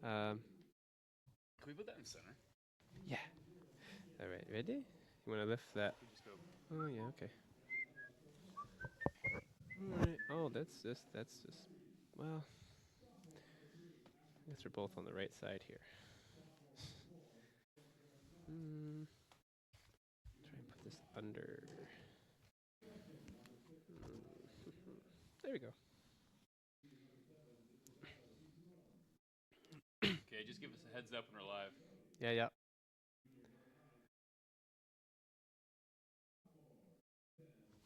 Um, Can we put that in center? yeah. All right, ready? You want to lift that? We just go. Oh yeah, okay. All right. Oh, that's just. Well, I guess we're both on the right side here. Try and put this under. There we go. Okay, just give us a heads up when we're live. Yeah, yeah.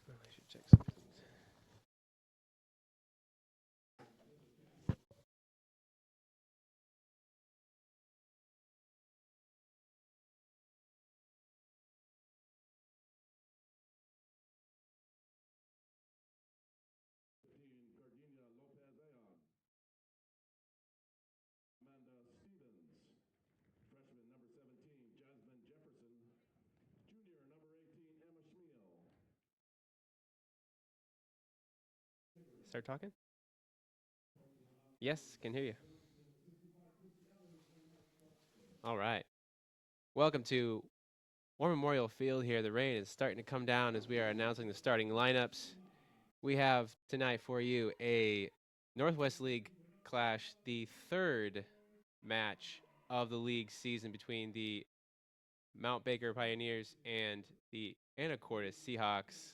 Oh, I should check something. Start talking? Yes, can hear you. All right. Welcome to War Memorial Field here. The rain is starting to come down as we are announcing the starting lineups. We have tonight for you a Northwest League clash, the third match of the league season between the Mount Baker Pioneers and the Anacortes Seahawks.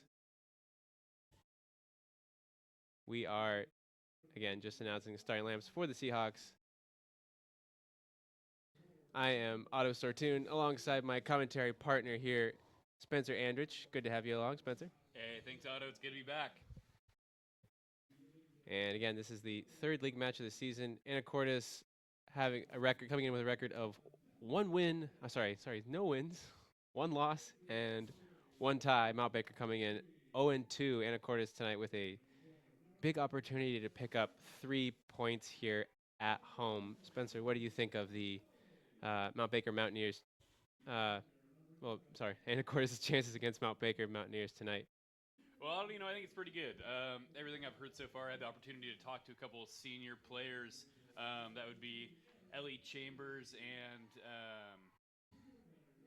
We are, again, just announcing the starting lineups for the Seahawks. I am Otto Sortune alongside my commentary partner here, Spencer Andrich. Good to have you along, Spencer. Hey, thanks, Otto. It's good to be back. And again, this is the third league match of the season. Anacortes having a record, coming in with a record of one win. No wins, one loss, and one tie. Mount Baker coming in 0-2. Anacortes tonight with a big opportunity to pick up 3 points here at home. Spencer, what do you think of the Mount Baker Mountaineers? Anacortes' chances against Mount Baker Mountaineers tonight. Well, I think it's pretty good. Everything I've heard so far, I had the opportunity to talk to a couple of senior players. That would be Ellie Chambers and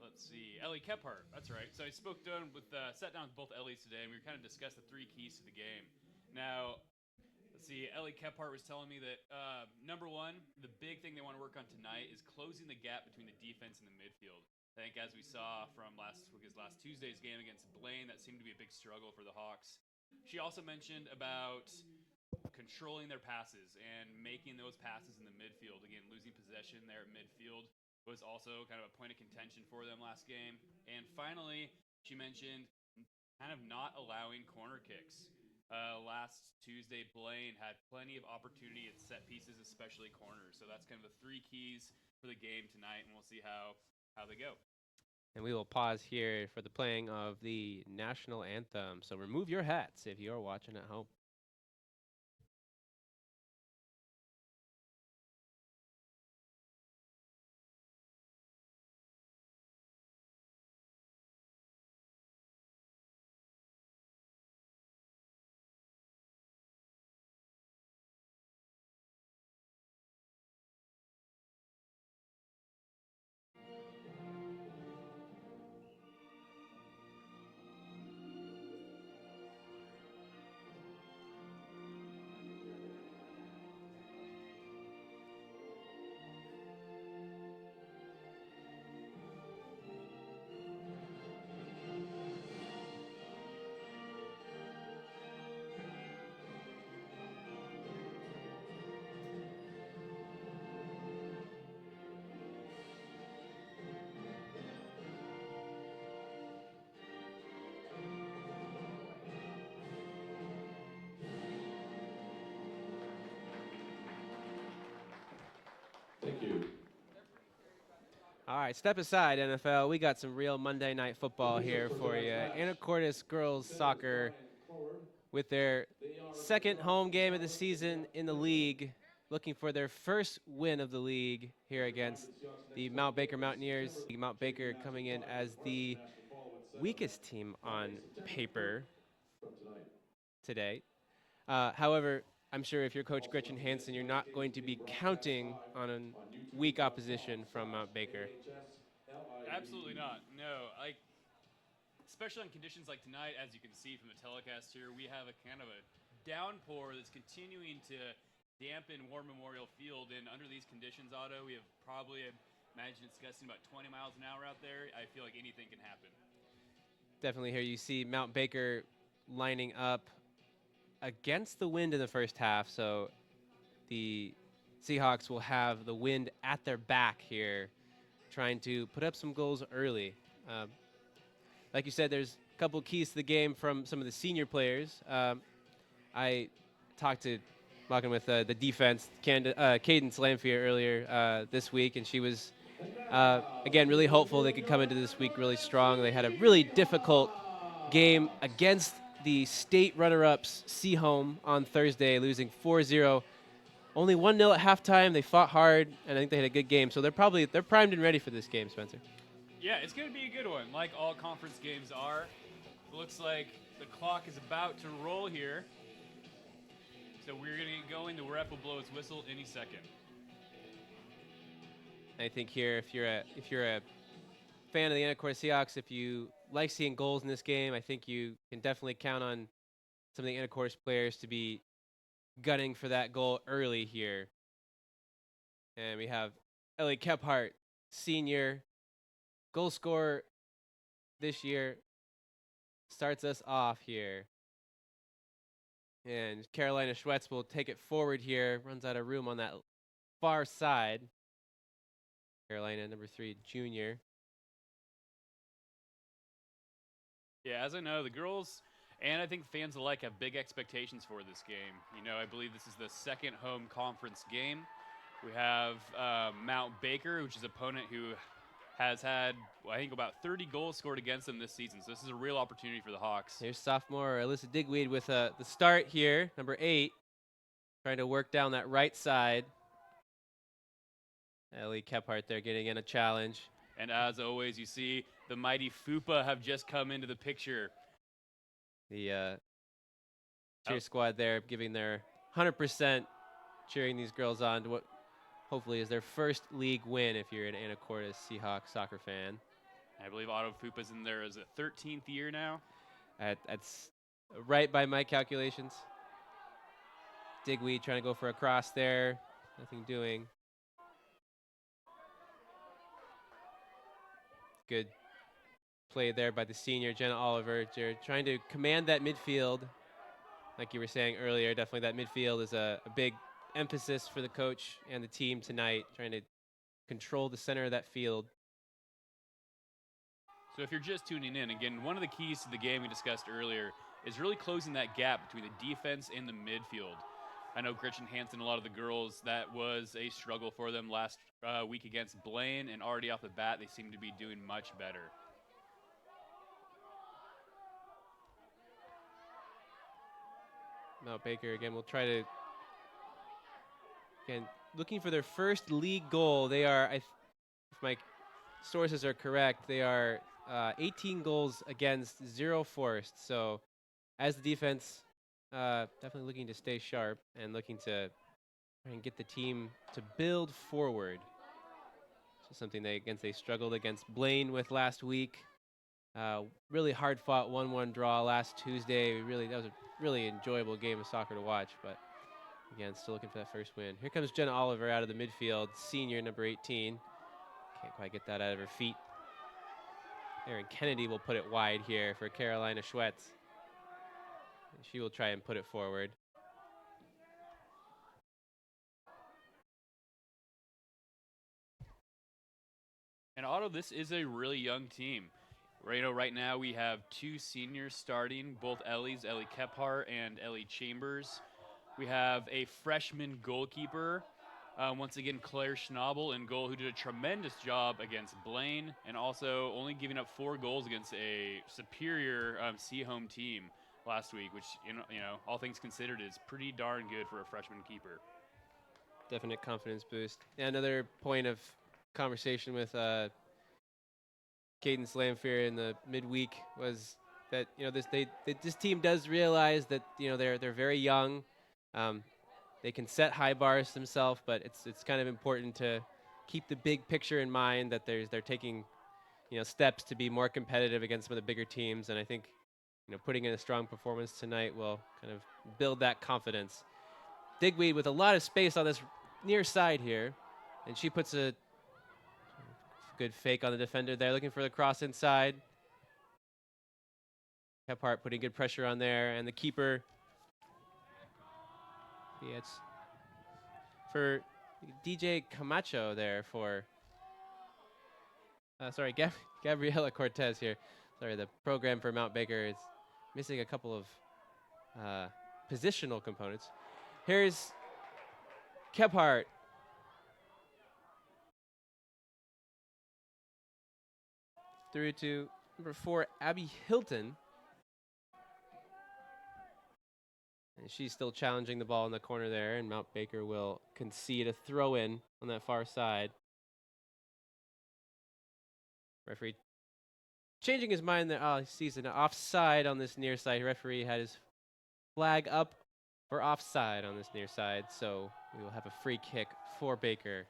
let's see, Ellie Kephart. That's right. So I sat down with both Ellies today, and we kind of discussed the 3 keys to the game. Now, let's see, Ellie Kephart was telling me that number one, the big thing they want to work on tonight is closing the gap between the defense and the midfield. I think as we saw from last Tuesday's game against Blaine, that seemed to be a big struggle for the Hawks. She also mentioned about controlling their passes and making those passes in the midfield. Again, losing possession there at midfield was also kind of a point of contention for them last game. And finally, she mentioned kind of not allowing corner kicks. Last Tuesday, Blaine had plenty of opportunity at set pieces, especially corners. So that's kind of the 3 keys for the game tonight, and we'll see how they go. And we will pause here for the playing of the national anthem. So remove your hats if you're watching at home. Thank you. All right, step aside, NFL. We got some real Monday Night Football here for you. Anacortes girls soccer with their second home game of the season in the league, looking for their first win of the league here against the Mount Baker Mountaineers. Mount Baker coming in as the weakest team on paper today. However, I'm sure if you're Coach Gretchen Hansen, you're not going to be counting on weak opposition from Mount Baker. Absolutely not. No, like especially on conditions like tonight, as you can see from the telecast here, we have a kind of a downpour that's continuing to dampen War Memorial Field. And under these conditions, Otto, we have probably, I imagine it's gusting about 20 miles an hour out there. I feel like anything can happen. Definitely here you see Mount Baker lining up against the wind in the first half, so the Seahawks will have the wind at their back here, trying to put up some goals early. Like you said, there's a couple keys to the game from some of the senior players. I talked to talking with the defense, Cadence Lamfier, earlier this week, and she was, again, really hopeful they could come into this week really strong. They had a really difficult game against the state runner-ups Seahome on Thursday, losing 4-0. Only 1-0 at halftime. They fought hard, and I think they had a good game. So they're primed and ready for this game, Spencer. Yeah, it's going to be a good one, like all conference games are. It looks like the clock is about to roll here. So we're going to get going. The ref will blow his whistle any second. I think here, if you're a fan of the Anacortes Seahawks, if you like seeing goals in this game, I think you can definitely count on some of the Anacortes players to be gunning for that goal early here. And we have Ellie Kephart, senior, goal scorer this year, starts us off here. And Carolina Schwetz will take it forward here, runs out of room on that far side. Carolina, number 3, junior. Yeah, as I know, the girls and I think fans alike have big expectations for this game. You know, I believe this is the second home conference game. We have Mount Baker, which is an opponent who has had, I think, about 30 goals scored against them this season. So this is a real opportunity for the Hawks. Here's sophomore Alyssa Digweed with the start here, number 8, trying to work down that right side. Ellie Kephart there getting in a challenge. And as always, you see the mighty FUPA have just come into the picture. The cheer squad there giving their 100%, cheering these girls on to what hopefully is their first league win if you're an Anacortes Seahawks soccer fan. I believe Otto FUPA's in there is a 13th year now. That's right by my calculations. Digweed trying to go for a cross there. Nothing doing. Good play there by the senior, Jenna Oliver. They're trying to command that midfield. Like you were saying earlier, definitely that midfield is a big emphasis for the coach and the team tonight, trying to control the center of that field. So if you're just tuning in, again, one of the keys to the game we discussed earlier is really closing that gap between the defense and the midfield. I know Gretchen Hansen, a lot of the girls, that was a struggle for them last week against Blaine, and already off the bat, they seem to be doing much better. Mount Baker again will try to, again, looking for their first league goal. They are, if my sources are correct, they are 18 goals against, 0 forced. So as the defense, definitely looking to stay sharp and looking to try and get the team to build forward. So something they struggled against Blaine with last week. Really hard fought 1-1 draw last Tuesday. That was a really enjoyable game of soccer to watch, but again, still looking for that first win. Here comes Jenna Oliver out of the midfield, senior, number 18. Can't quite get that out of her feet. Erin Kennedy will put it wide here for Carolina Schwetz. She will try and put it forward. And Otto, this is a really young team. Right now we have 2 seniors starting, both Ellie Kephart and Ellie Chambers. We have a freshman goalkeeper, once again Claire Schnabel in goal, who did a tremendous job against Blaine, and also only giving up 4 goals against a superior Seahome team last week, which you know, all things considered, is pretty darn good for a freshman keeper. Definite confidence boost. Yeah, another point of conversation with Cadence Lamfier in the midweek was that this team does realize that they're very young. They can set high bars themselves, but it's kind of important to keep the big picture in mind that they're taking steps to be more competitive against some of the bigger teams, and I think putting in a strong performance tonight will kind of build that confidence. Digweed with a lot of space on this near side here, and she puts a good fake on the defender there, looking for the cross inside. Kephart putting good pressure on there, and the keeper. Yeah, it's for DJ Camacho there for. Sorry, Gabriela Cortez here. Sorry, the program for Mount Baker is missing a couple of positional components. Here's Kephart. Through to number 4, Abby Hilton. And she's still challenging the ball in the corner there, and Mount Baker will concede a throw-in on that far side. Referee changing his mind there. Oh, he sees an offside on this near side. Referee had his flag up for offside on this near side, so we will have a free kick for Baker.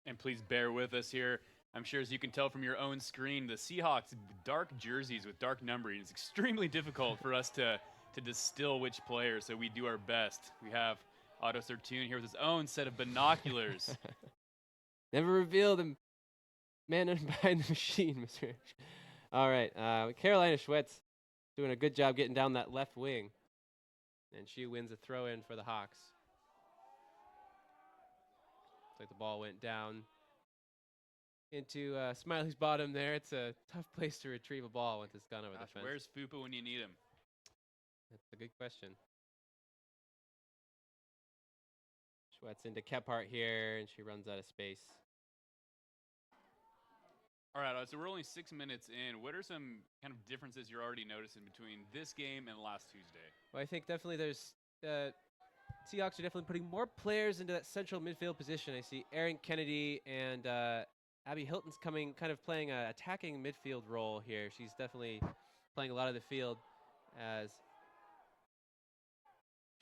And please bear with us here. I'm sure, as you can tell from your own screen, the Seahawks' dark jerseys with dark numbering is extremely difficult for us to distill which player, so we do our best. We have Otto Sertun here with his own set of binoculars. Never reveal the man behind the machine, Mr. All right, Carolina Schwetz doing a good job getting down that left wing, and she wins a throw-in for the Hawks. Looks like the ball went down into Smiley's bottom there. It's a tough place to retrieve a ball once it's gone over the fence. Where's Fupa when you need him? That's a good question. Schwetz into Kephart here, and she runs out of space. All right, so we're only 6 minutes in. What are some kind of differences you're already noticing between this game and last Tuesday? Well, I think definitely there's Seahawks are definitely putting more players into that central midfield position. I see Erin Kennedy and Abby Hilton's playing an attacking midfield role here. She's definitely playing a lot of the field as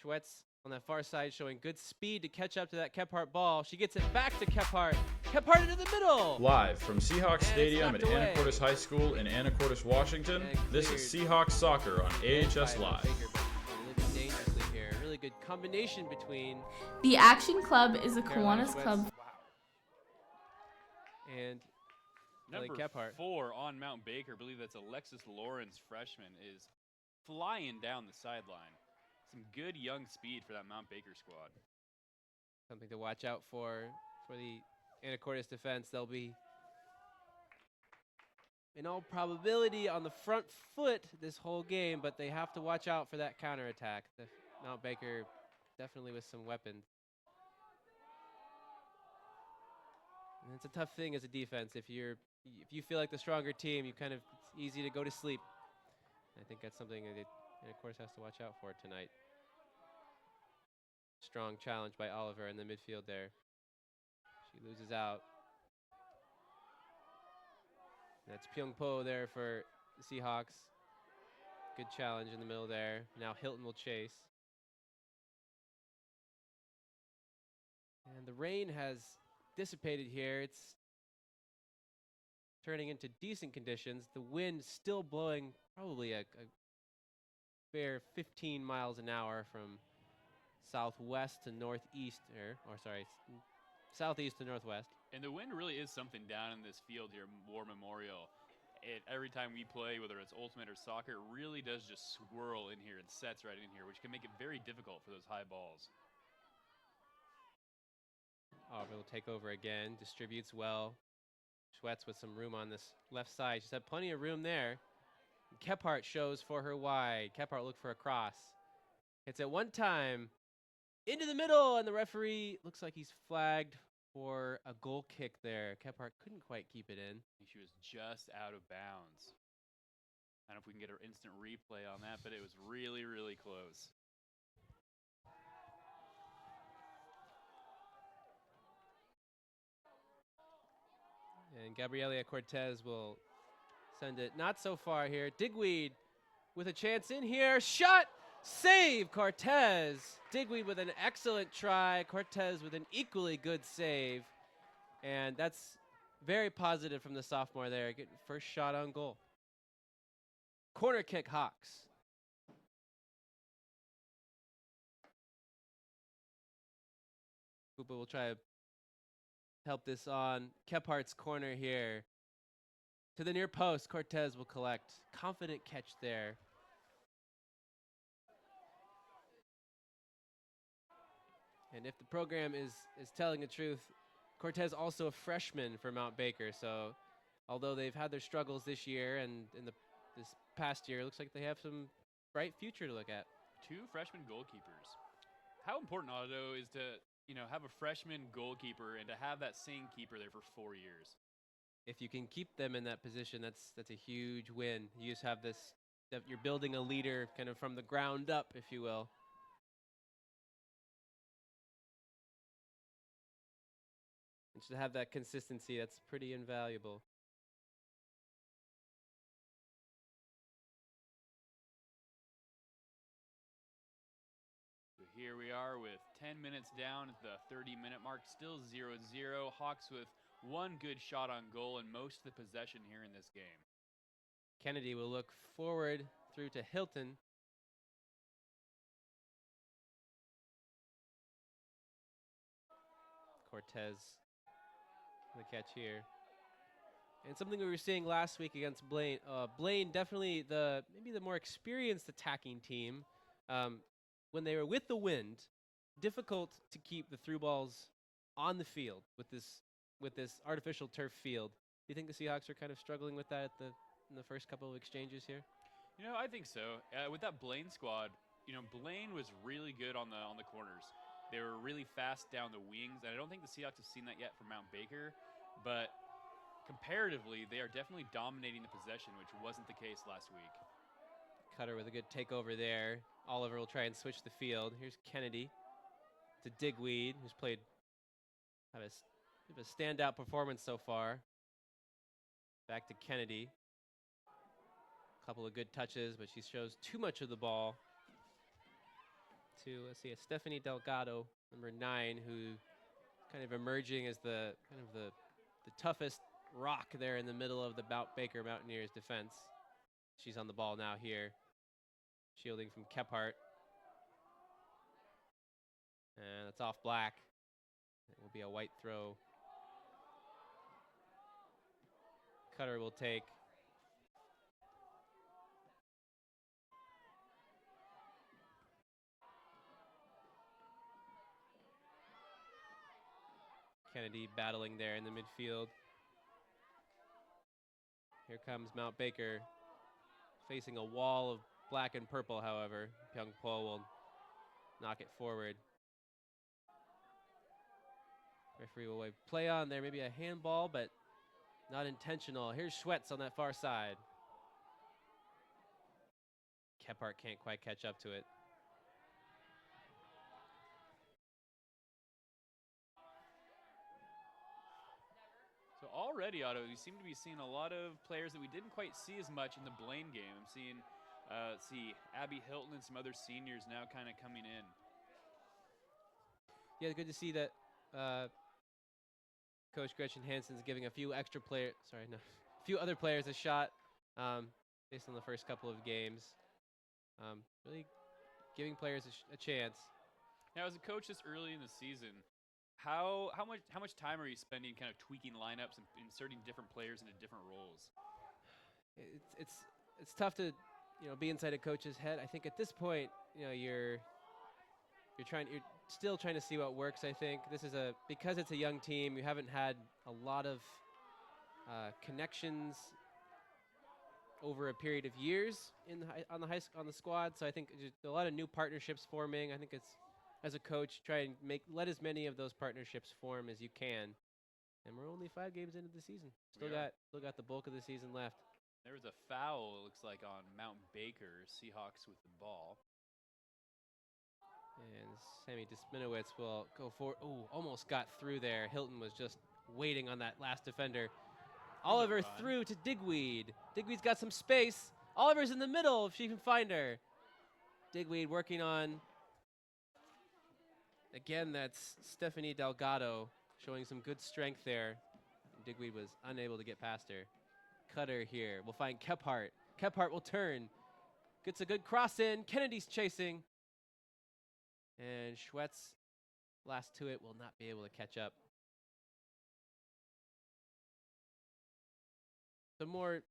Schwetz on that far side showing good speed to catch up to that Kephart ball. She gets it back to Kephart. Kephart into the middle. Live from Seahawks Stadium at Anacortes High School in Anacortes, Washington, this is Seahawks Soccer on AHS Live. Living dangerously here. Really good combination between The Action Club is a Carolina Kiwanis Schwetz club. and Ellie Number Kephart. 4 on Mount Baker, I believe that's Alexis Lawrence, freshman, is flying down the sideline. Some good young speed for that Mount Baker squad. Something to watch out for the Anacortes defense. They'll be, in all probability, on the front foot this whole game, but they have to watch out for that counterattack. Mount Baker definitely with some weapons. And it's a tough thing as a defense. If you feel like the stronger team, it's easy to go to sleep. I think that's something that Anacortes has to watch out for tonight. Strong challenge by Oliver in the midfield there. She loses out. That's Pyongpo there for the Seahawks. Good challenge in the middle there. Now Hilton will chase. And the rain has dissipated here. It's turning into decent conditions. The wind still blowing probably a fair 15 miles an hour from southwest to northeast, southeast to northwest. And the wind really is something down in this field here, War Memorial. Every time we play, whether it's Ultimate or soccer, it really does just swirl in here and sets right in here, which can make it very difficult for those high balls. Oliver will take over again, distributes well. Schwetz with some room on this left side. She's had plenty of room there. Kephart shows for her wide. Kephart looked for a cross. Hits it one time. Into the middle, and the referee looks like he's flagged for a goal kick there. Kephart couldn't quite keep it in. She was just out of bounds. I don't know if we can get her instant replay on that, but it was really, really close. And Gabriela Cortez will send it not so far here. Digweed with a chance in here. Shot Save, Cortez. Digweed with an excellent try. Cortez with an equally good save. And that's very positive from the sophomore there. Getting first shot on goal. Corner kick, Hawks. Koopa will try to help this on Kephardt's corner here. To the near post, Cortez will collect. Confident catch there. And if the program is telling the truth, Cortez also a freshman for Mount Baker. So although they've had their struggles this year and in this past year, it looks like they have some bright future to look at. 2 freshman goalkeepers. How important, Otto, is to have a freshman goalkeeper and to have that same keeper there for 4 years. If you can keep them in that position, that's a huge win. You just have this, that you're building a leader kind of from the ground up, if you will. And to have that consistency, that's pretty invaluable. So here we are with 10 minutes down at the 30-minute mark, still 0-0. Hawks with 1 good shot on goal and most of the possession here in this game. Kennedy will look forward through to Hilton. Cortez, the catch here. And something we were seeing last week against Blaine. Blaine definitely maybe the more experienced attacking team. When they were with the wind, difficult to keep the through balls on the field with this artificial turf field. Do you think the Seahawks are kind of struggling with that in the first couple of exchanges here? I think so. With that Blaine squad, Blaine was really good on the corners. They were really fast down the wings, and I don't think the Seahawks have seen that yet from Mount Baker, but comparatively, they are definitely dominating the possession, which wasn't the case last week. Cutter with a good takeover there. Oliver will try and switch the field. Here's Kennedy to Digweed, who's played have a standout performance so far. Back to Kennedy. A couple of good touches, but she shows too much of the ball to, let's see, a Stephanie Delgado, number 9, who kind of emerging as the toughest rock there in the middle of the Mount Baker Mountaineers defense. She's on the ball now here, shielding from Kephardt. And it's off Black. It will be a white throw. Cutter will take. Kennedy battling there in the midfield. Here comes Mount Baker, facing a wall of black and purple, however. Pyong Po will knock it forward. Referee will wave play on there, maybe a handball, but not intentional. Here's Schwetz on that far side. Kephardt can't quite catch up to it. So already, Otto, you seem to be seeing a lot of players that we didn't quite see as much in the Blaine game. I'm seeing, Abby Hilton and some other seniors now kind of coming in. Yeah, good to see that Coach Gretchen Hansen's giving a few other players a shot based on the first couple of games. Really giving players a chance. Now, as a coach this early in the season, how much time are you spending kind of tweaking lineups and inserting different players into different roles? It's tough to be inside a coach's head. I think at this point you're still trying to see what works. I think this is because it's a young team. You haven't had a lot of connections over a period of years on the squad. So I think a lot of new partnerships forming. I think it's, as a coach, try and let as many of those partnerships form as you can. And we're only 5 games into the season. Still got the bulk of the season left. There was a foul, it looks like, on Mount Baker. Seahawks with the ball. And Sammy Desminowitz will go for. Oh, almost got through there. Hilton was just waiting on that last defender. Oliver through to Digweed. Digweed's got some space. Oliver's in the middle if she can find her. Digweed working on, again, that's Stephanie Delgado showing some good strength there. Digweed was unable to get past her. Cutter here. We'll find Kephart. Kephart will turn. Gets a good cross in. Kennedy's chasing. And Schwetz, last to it, will not be able to catch up. Some more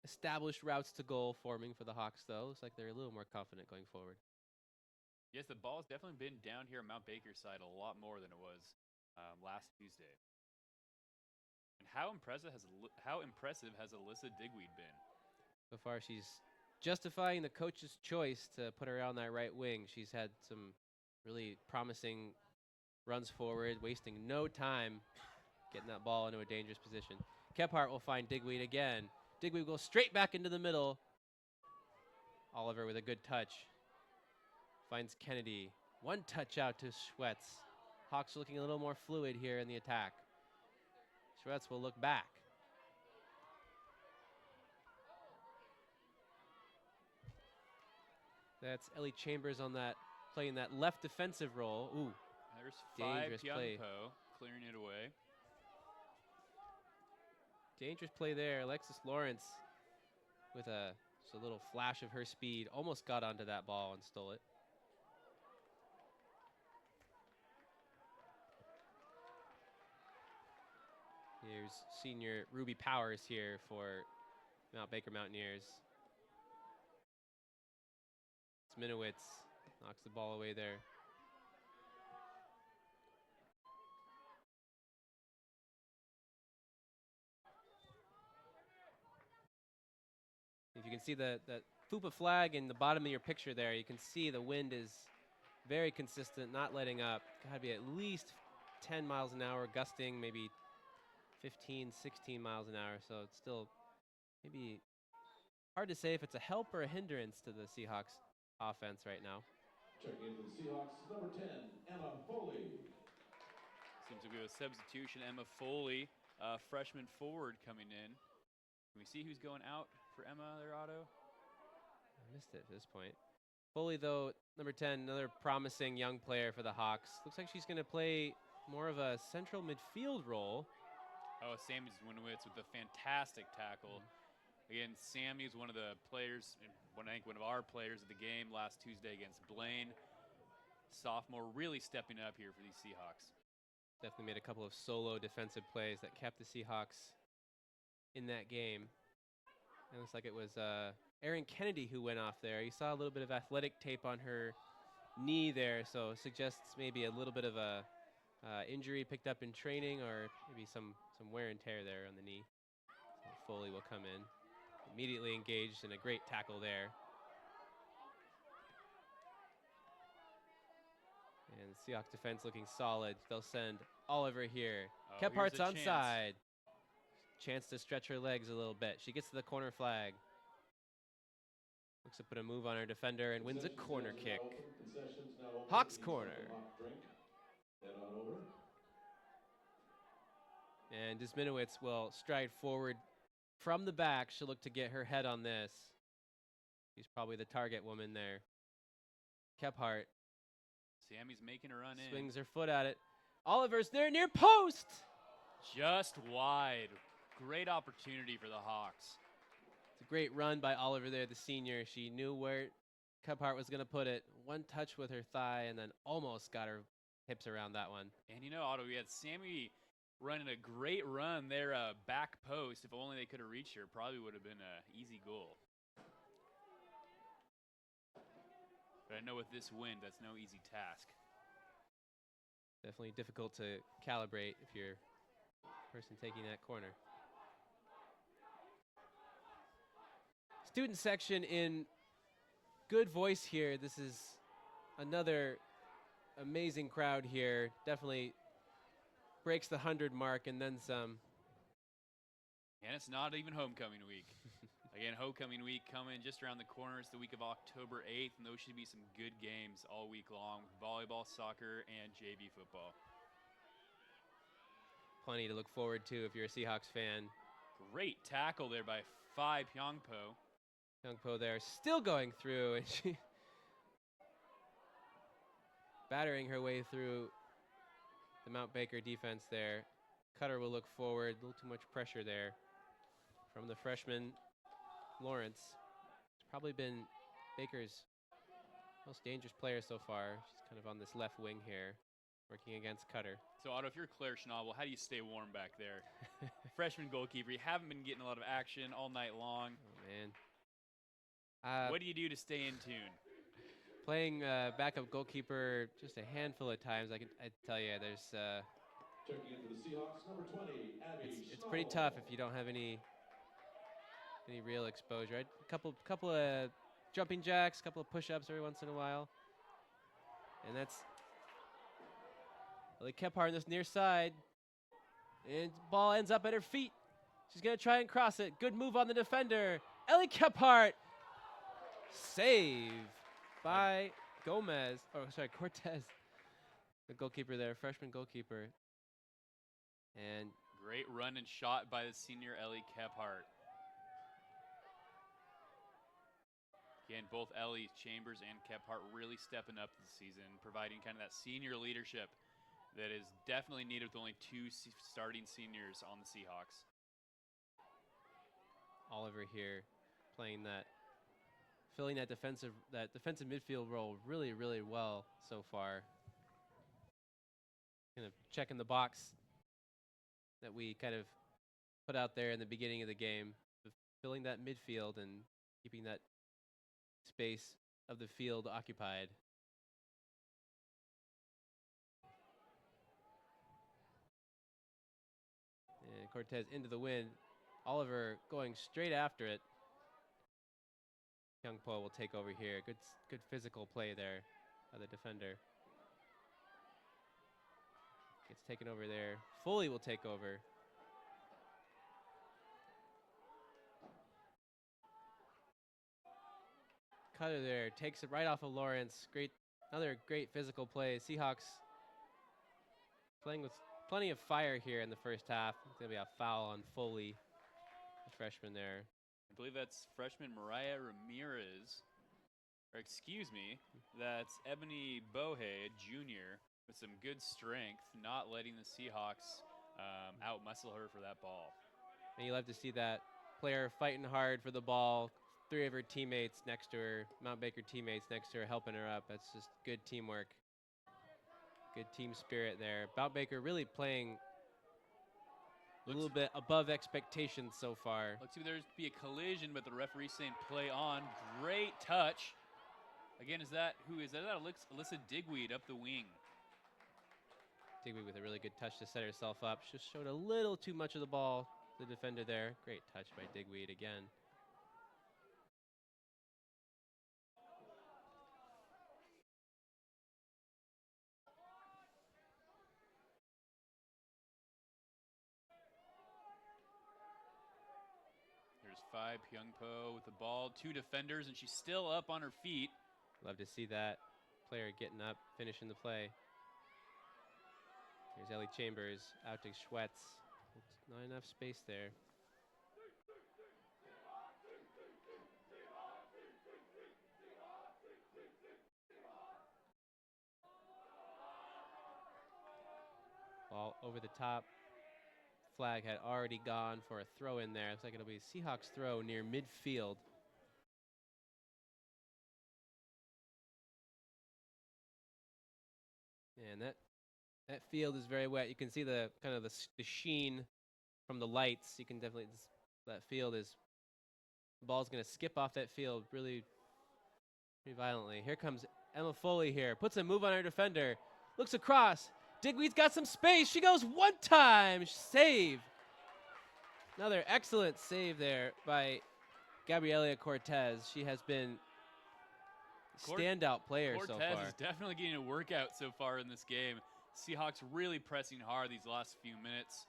established routes to goal forming for the Hawks, though. Looks like they're a little more confident going forward. Yes, the ball's definitely been down here on Mount Baker's side a lot more than it was last Tuesday. And how impressive has Alyssa Digweed been? So far, she's justifying the coach's choice to put her on that right wing. She's had some really promising runs forward, wasting no time getting that ball into a dangerous position. Kephart will find Digweed again. Digweed goes straight back into the middle. Oliver with a good touch. Finds Kennedy. One touch out to Schwetz. Hawks looking a little more fluid here in the attack. Schwetz will look back. That's Ellie Chambers on that, playing that left defensive role. Ooh, There's dangerous 5 play. Youngpo clearing it away. Dangerous play there. Alexis Lawrence with just a little flash of her speed. Almost got onto that ball and stole it. Here's senior Ruby Powers here for Mount Baker Mountaineers. Minowitz knocks the ball away there. If you can see the FUPA flag in the bottom of your picture there, you can see the wind is very consistent, not letting up. Gotta be at least 10 miles an hour, gusting maybe 15, 16 miles an hour. So it's still maybe hard to say if it's a help or a hindrance to the Seahawks offense right now. Checking in for the Seahawks, number 10, Emma Foley. Seems to be a substitution. Emma Foley, freshman forward, coming in. Can we see who's going out for Emma there, Otto? I missed it at this point. Foley, though, number 10, another promising young player for the Hawks. Looks like she's going to play more of a central midfield role. Oh, Sammy Zwinowitz with a fantastic tackle. Again, Sammy's one of the players, I think one of our players of the game last Tuesday against Blaine. Sophomore really stepping up here for these Seahawks. Definitely made a couple of solo defensive plays that kept the Seahawks in that game. It looks like it was Erin Kennedy who went off there. You saw a little bit of athletic tape on her knee there, so suggests maybe a little bit of a injury picked up in training, or maybe some wear and tear there on the knee. So Foley will come in. Immediately engaged in a great tackle there. And Seahawks defense looking solid. They'll send Oliver here. Kephart's onside. Chance to stretch her legs a little bit. She gets to the corner flag. Looks to put a move on her defender and wins a corner kick. Hawks corner. Head on over. And Disminowitz will stride forward from the back. She'll look to get her head on this. She's probably the target woman there. Kephart. Sammy's making a run in. Swings her foot at it. Oliver's there near post. Just wide. Great opportunity for the Hawks. It's a great run by Oliver there, the senior. She knew where Kephart was going to put it. One touch with her thigh and then almost got her hips around that one. And you know, Otto, we had Sammy running a great run there, back post. If only they could have reached her, probably would have been an easy goal. But I know with this wind, that's no easy task. Definitely difficult to calibrate if you're the person taking that corner. Student section in good voice here. This is another amazing crowd here. Definitely breaks the 100 mark and then some. And it's not even homecoming week. Again, homecoming week coming just around the corner. It's the week of October 8th, and those should be some good games all week long. Volleyball, soccer, and JV football. Plenty to look forward to if you're a Seahawks fan. Great tackle there by 5 Hyungpo. Hyungpo there still going through, and she battering her way through the Mount Baker defense there. Cutter will look forward. A little too much pressure there from the freshman Lawrence. It's probably been Baker's most dangerous player so far. She's kind of on this left wing here, working against Cutter. So, Otto, if you're Claire Schnabel, how do you stay warm back there? Freshman goalkeeper, you haven't been getting a lot of action all night long. Oh, man. What do you do to stay in tune? Playing backup goalkeeper just a handful of times, I tell you, there's Checking in for the Seahawks, number 20, Abby it's pretty tough if you don't have any real exposure. A couple of jumping jacks, couple of push-ups every once in a while, and that's Ellie Kephart on this near side, and ball ends up at her feet. She's gonna try and cross it. Good move on the defender, Ellie Kephart. Save by Gomez. Oh, sorry, Cortez, the goalkeeper there, freshman goalkeeper. And Great run and shot by the senior Ellie Kephart. Again, both Ellie Chambers and Kephart really stepping up this season, providing kind of that senior leadership that is definitely needed with only two starting seniors on the Seahawks. Oliver here playing filling that defensive midfield role really, really well so far. Kind of checking the box that we kind of put out there in the beginning of the game, filling that midfield and keeping that space of the field occupied. And Cortez into the wind. Oliver going straight after it. Young Po will take over here. Good physical play there by the defender. Gets taken over there. Foley will take over. Cutter there, takes it right off of Lawrence. Another great physical play. Seahawks playing with plenty of fire here in the first half. It's gonna be a foul on Foley, the freshman there. I believe that's freshman Mariah Ramirez, or excuse me, that's Ebony Bohe, junior, with some good strength, not letting the Seahawks out-muscle her for that ball. And you love to see that player fighting hard for the ball. 3 of her teammates next to her, Mount Baker teammates next to her, helping her up. That's just good teamwork. Good team spirit there. Mount Baker really playing a little bit above expectations so far. Looks like there's be a collision, but the referee saying play on. Great touch. Again, is that Alyssa Digweed up the wing. Digweed with a really good touch to set herself up. Just showed a little too much of the ball, the defender there. Great touch by Digweed again. There's 5, Hyungpo with the ball, 2 defenders, and she's still up on her feet. Love to see that player getting up, finishing the play. Here's Ellie Chambers out to Schwetz. Not enough space there. Ball over the top. Flag had already gone for a throw in there. Looks like it'll be a Seahawks throw near midfield. And that field is very wet. You can see the kind of the sheen from the lights. You can definitely, that field is, the ball's going to skip off that field really pretty violently. Here comes Emma Foley here. Puts a move on her defender. Looks across. Digweed's got some space. She goes one time. Save. Another excellent save there by Gabriela Cortez. She has been standout player so far. Cortez is definitely getting a workout so far in this game. Seahawks really pressing hard these last few minutes.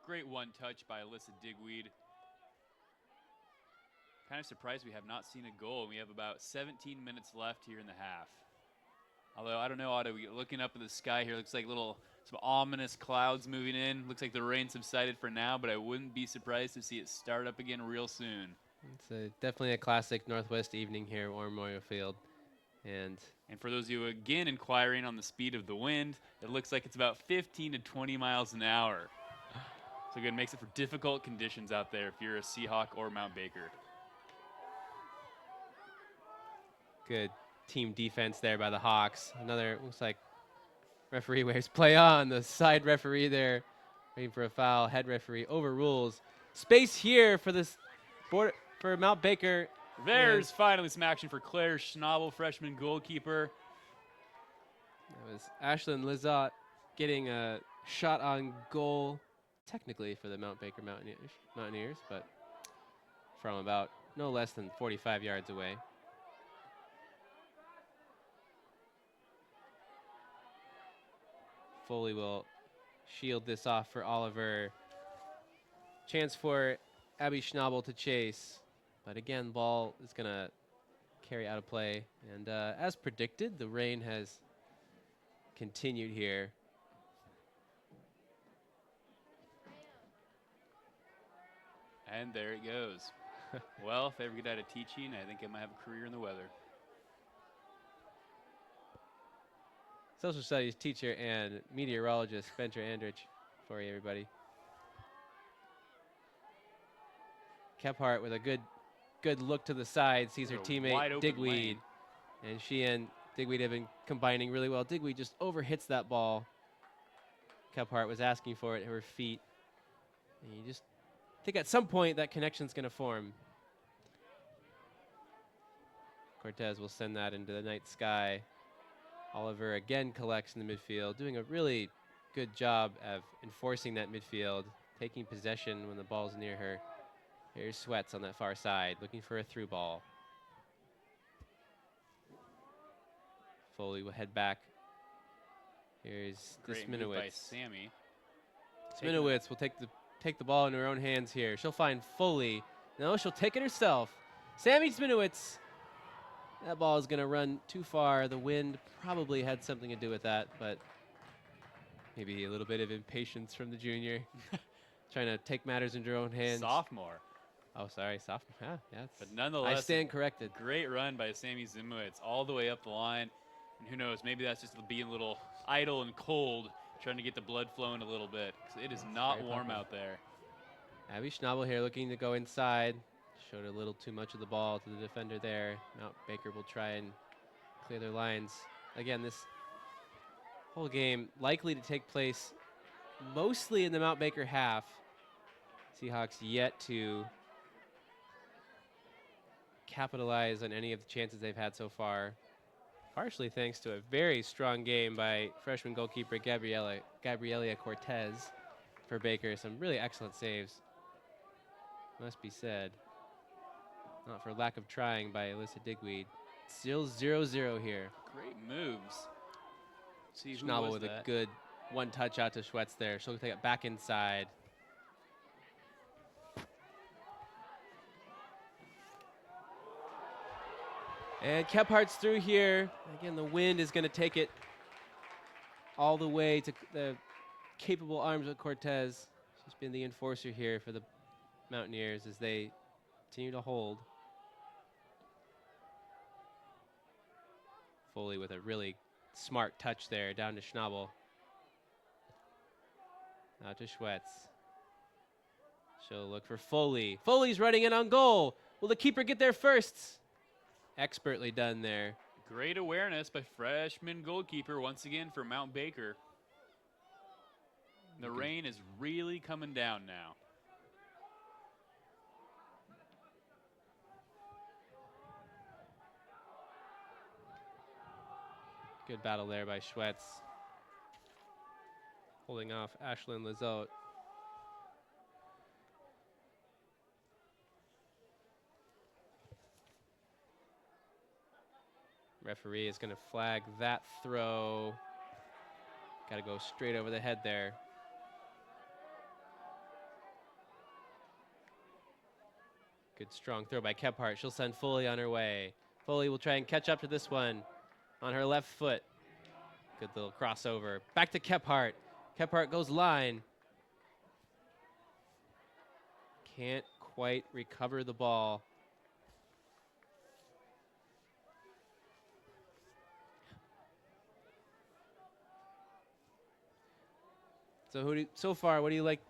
Great one touch by Alyssa Digweed. Kind of surprised we have not seen a goal. We have about 17 minutes left here in the half. Although, I don't know, Otto, looking up at the sky here, looks like some ominous clouds moving in. Looks like the rain subsided for now, but I wouldn't be surprised to see it start up again real soon. It's definitely a classic Northwest evening here at War Memorial Field. And for those of you again inquiring on the speed of the wind, it looks like it's about 15 to 20 miles an hour. So again, makes it for difficult conditions out there if you're a Seahawk or Mount Baker. good team defense there by the Hawks. Another, looks like referee wears play on. The side referee there waiting for a foul. Head referee overrules. Space here for this for Mount Baker. There's finally some action for Claire Schnabel, freshman goalkeeper. That was Ashlyn Lizotte getting a shot on goal, technically for the Mount Baker Mountaineers, but from about no less than 45 yards away. Foley will shield this off for Oliver. Chance for Abby Schnabel to chase. But again, ball is going to carry out of play. And as predicted, the rain has continued here. And there it goes. Well, if I ever get out of teaching, I think I might have a career in the weather. Social studies teacher and meteorologist Spencer Andrich for you, everybody. Kephart with a good look to the side, sees her teammate Digweed, and she and Digweed have been combining really well. Digweed just overhits that ball. Kephart was asking for it at her feet. And you just think at some point that connection's going to form. Cortez will send that into the night sky. Oliver again collects in the midfield, doing a really good job of enforcing that midfield, taking possession when the ball's near her. Here's Sweats on that far side, looking for a through ball. Foley will head back. Here's Great move by Sminowitz. Sammy. Sminowitz will take the ball into her own hands here. She'll find Foley. No, she'll take it herself. Sammy Sminowitz. That ball is going to run too far. The wind probably had something to do with that, but maybe a little bit of impatience from the junior. Trying to take matters into her own hands. Sophomore. Oh, sorry, sophomore. Yeah, But nonetheless, I stand corrected. Great run by Sammy Zimowitz all the way up the line. And who knows, maybe that's just being a little idle and cold, trying to get the blood flowing a little bit. 'Cause it is not warm out there. Abby Schnabel here looking to go inside. Showed a little too much of the ball to the defender there. Mount Baker will try and clear their lines. Again, this whole game likely to take place mostly in the Mount Baker half. Seahawks yet to capitalize on any of the chances they've had so far. Partially thanks to a very strong game by freshman goalkeeper Gabriela Cortez for Baker. Some really excellent saves, must be said. Not for lack of trying by Alyssa Digweed. Still 0-0 here. Great moves. See who Schnabel was with that? a good one touch out to Schwetz there. She'll take it back inside. And Kephart's through here. Again, the wind is going to take it all the way to the capable arms of Cortez. She's been the enforcer here for the Mountaineers as they continue to hold. Foley with a really smart touch there down to Schnabel. Now to Schwetz. She'll look for Foley. Foley's running in on goal. Will the keeper get there first? Expertly done there. Great awareness by freshman goalkeeper once again for Mount Baker. The rain is really coming down now. Good battle there by Schwetz. Holding off Ashlyn Lizotte. Referee is going to flag that throw. Got to go straight over the head there. Good strong throw by Kephart. She'll send Foley on her way. Foley will try and catch up to this one on her left foot. Good little crossover. Back to Kephart. Kephart goes line. Can't quite recover the ball. So so far, what do you like?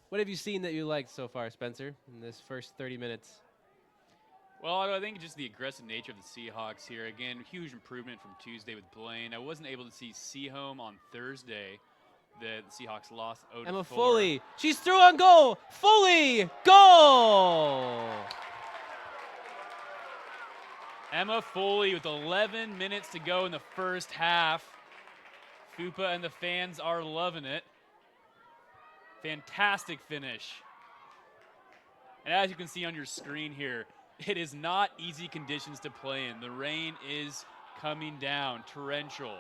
What have you seen that you liked so far, Spencer, in this first 30 minutes? Well, I think just the aggressive nature of the Seahawks here. Again, huge improvement from Tuesday with Blaine. I wasn't able to see Seahome on Thursday. The Seahawks lost 0-4. Emma Foley, she's through on goal. Foley, goal! Emma Foley with 11 minutes to go in the first half. Fupa and the fans are loving it. Fantastic finish. And as you can see on your screen here, it is not easy conditions to play in. The rain is coming down, torrential.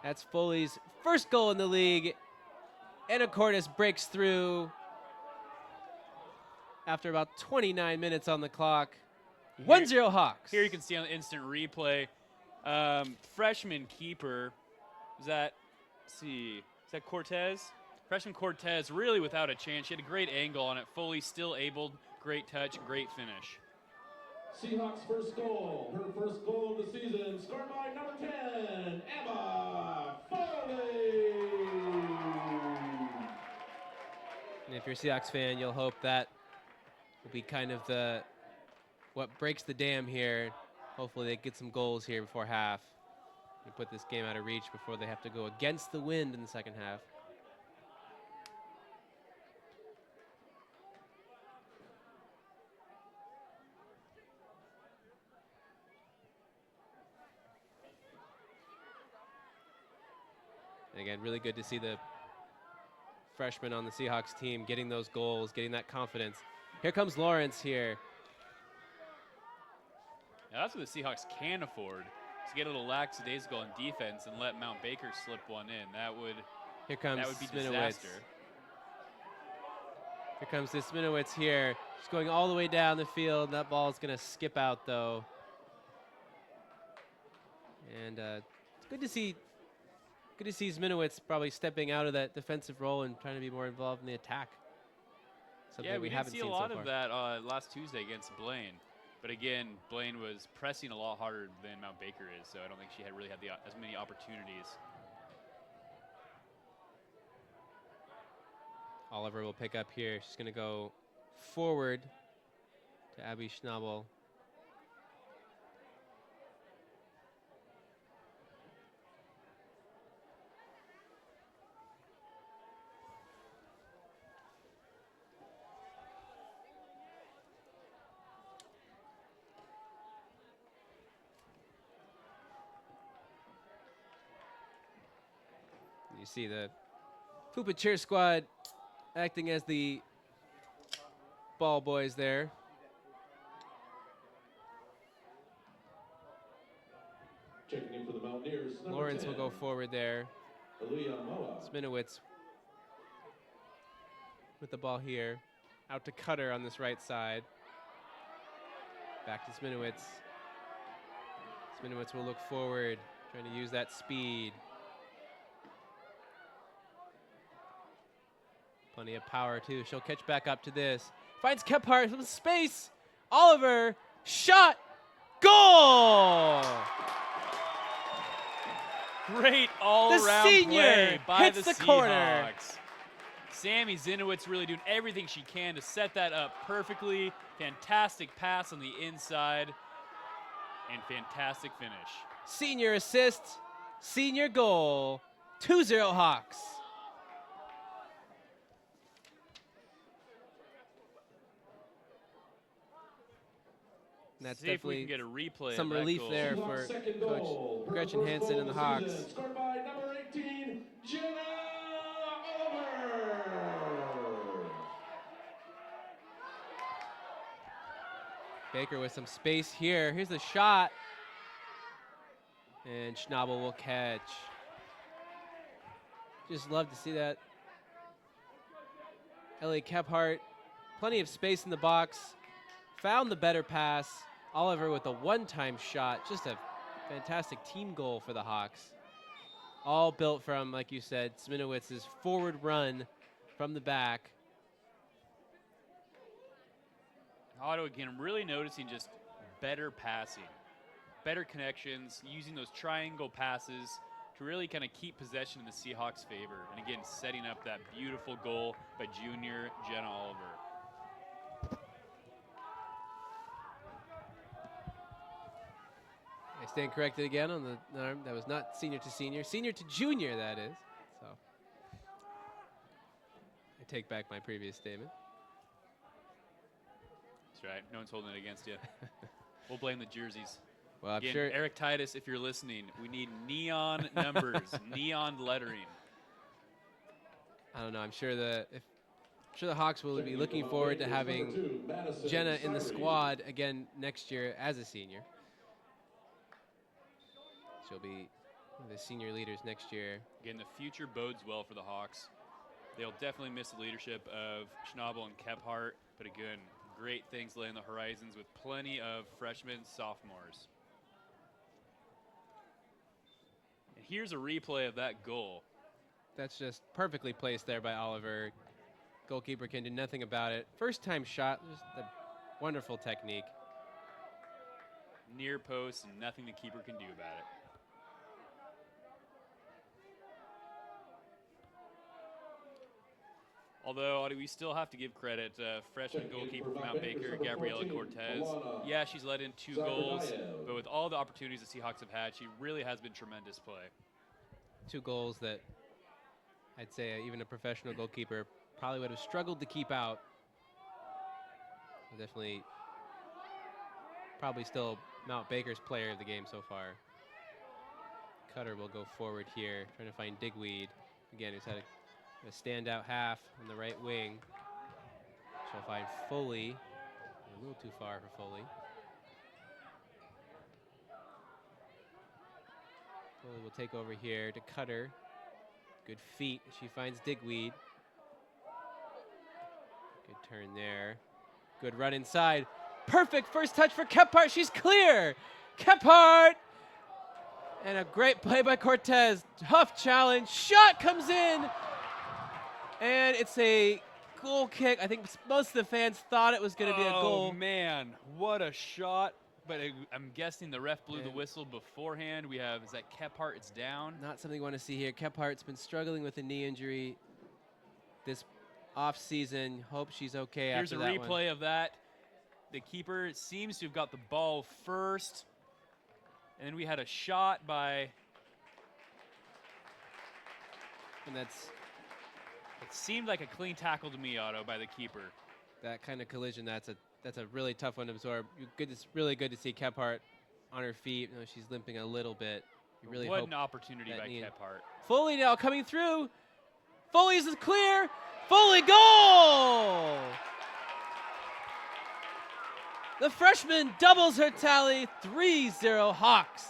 That's Foley's first goal in the league. Anacortes breaks through after about 29 minutes on the clock. 1-0 Hawks. Here you can see on the instant replay, freshman keeper, is that Cortez? Freshman Cortez really without a chance. She had a great angle on it. Foley still able, great touch, great finish. Seahawks' first goal. Her first goal of the season, scored by number 10, Emma Foley. And if you're a Seahawks fan, you'll hope that will be kind of what breaks the dam here. Hopefully they get some goals here before half and put this game out of reach before they have to go against the wind in the second half. And again, really good to see the freshman on the Seahawks team getting those goals, getting that confidence. Here comes Lawrence here. Now that's what the Seahawks can afford, to get a little lackadaisical on defense and let Mount Baker slip one in. That would Here comes be Sminowitz. disaster. Here comes this Sminowitz here. She's going all the way down the field. That ball's going to skip out, though. And it's good to see Sminowitz probably stepping out of that defensive role and trying to be more involved in the attack. Something Yeah, we didn't haven't see seen a lot so far. of that last Tuesday against Blaine. But again, Blaine was pressing a lot harder than Mount Baker is, so I don't think she had as many opportunities. Oliver will pick up here. She's going to go forward to Abby Schnabel. You see the Fupa cheer squad acting as the ball boys there. Checking in for the Mountaineers. Lawrence will go forward there. Aaliyah Moa. Sminowitz with the ball here. Out to Cutter on this right side. Back to Sminowitz. Sminowitz will look forward, trying to use that speed. Plenty of power, too. She'll catch back up to this. Finds Kephart with space. Oliver, shot, goal! Great all-around senior play by hits the the corner. Seahawks. Sammy Zinowitz really doing everything she can to set that up perfectly. Fantastic pass on the inside. And fantastic finish. Senior assist, senior goal, 2-0 Hawks. And that's See if we definitely can get a replay. some of that relief goal. there Seahawks' for second Coach goal. Her Gretchen first Hansen goal and the of Hawks. season, scored by number 18, Jenna Oliver. Baker with some space here. Here's the shot. And Schnabel will catch. Just love to see that. Ellie Kephart, plenty of space in the box. Found the better pass. Oliver with a one-time shot. Just a fantastic team goal for the Hawks. All built from, like you said, Sminowitz's forward run from the back. Otto, again, I'm really noticing just better passing, better connections, using those triangle passes, to really kind of keep possession in the Seahawks' favor. And again, setting up that beautiful goal by junior Jenna Oliver. I stand corrected again on the arm. That was not senior to senior. Senior to junior, that is. So I take back my previous statement. That's right. No one's holding it against you. We'll blame the jerseys. Well, I'm Again, sure Eric Titus, if you're listening, we need neon numbers, neon lettering. I don't know. I'm sure the Hawks will be looking forward to having Jenna in the squad again next year as a senior. She'll be one of the senior leaders next year. Again, the future bodes well for the Hawks. They'll definitely miss the leadership of Schnabel and Kephart, but again, great things lay on the horizons with plenty of freshmen, sophomores. And here's a replay of that goal. That's just perfectly placed there by Oliver. Goalkeeper can do nothing about it. First time shot, just a wonderful technique. Near post and nothing the keeper can do about it. Although we still have to give credit to freshman goalkeeper from Mount Baker, Gabriela Cortez. Yeah, she's let in 2 goals, but with all the opportunities the Seahawks have had, she really has been tremendous play. 2 goals that I'd say even a professional goalkeeper probably would have struggled to keep out. Definitely, probably still Mount Baker's player of the game so far. Cutter will go forward here, trying to find Digweed. Again, who's had a standout half on the right wing. She'll find Foley. A little too far for Foley. Foley will take over here to Cutter. Good feet. She finds Digweed. Good turn there. Good run inside. Perfect first touch for Kephart. She's clear. Kephart! And a great play by Cortez. Tough challenge. Shot comes in. And it's a goal kick. I think most of the fans thought it was going to be a goal. Oh, man. What a shot. But I'm guessing the ref blew the whistle beforehand. We have, is that Kephart? It's down. Not something you want to see here. Kephart's been struggling with a knee injury this off-season. Hope she's okay Here's after that one. Here's a replay of that. The keeper seems to have got the ball first. And then we had a shot by... And that's... It seemed like a clean tackle to me, Otto, by the keeper. That kind of collision, that's a really tough one to absorb. It's really good to see Kephart on her feet. You know, she's limping a little bit. You really what hope an opportunity by Kephart. Foley now coming through. Foley's is clear. Foley goal! The freshman doubles her tally, 3-0 Hawks.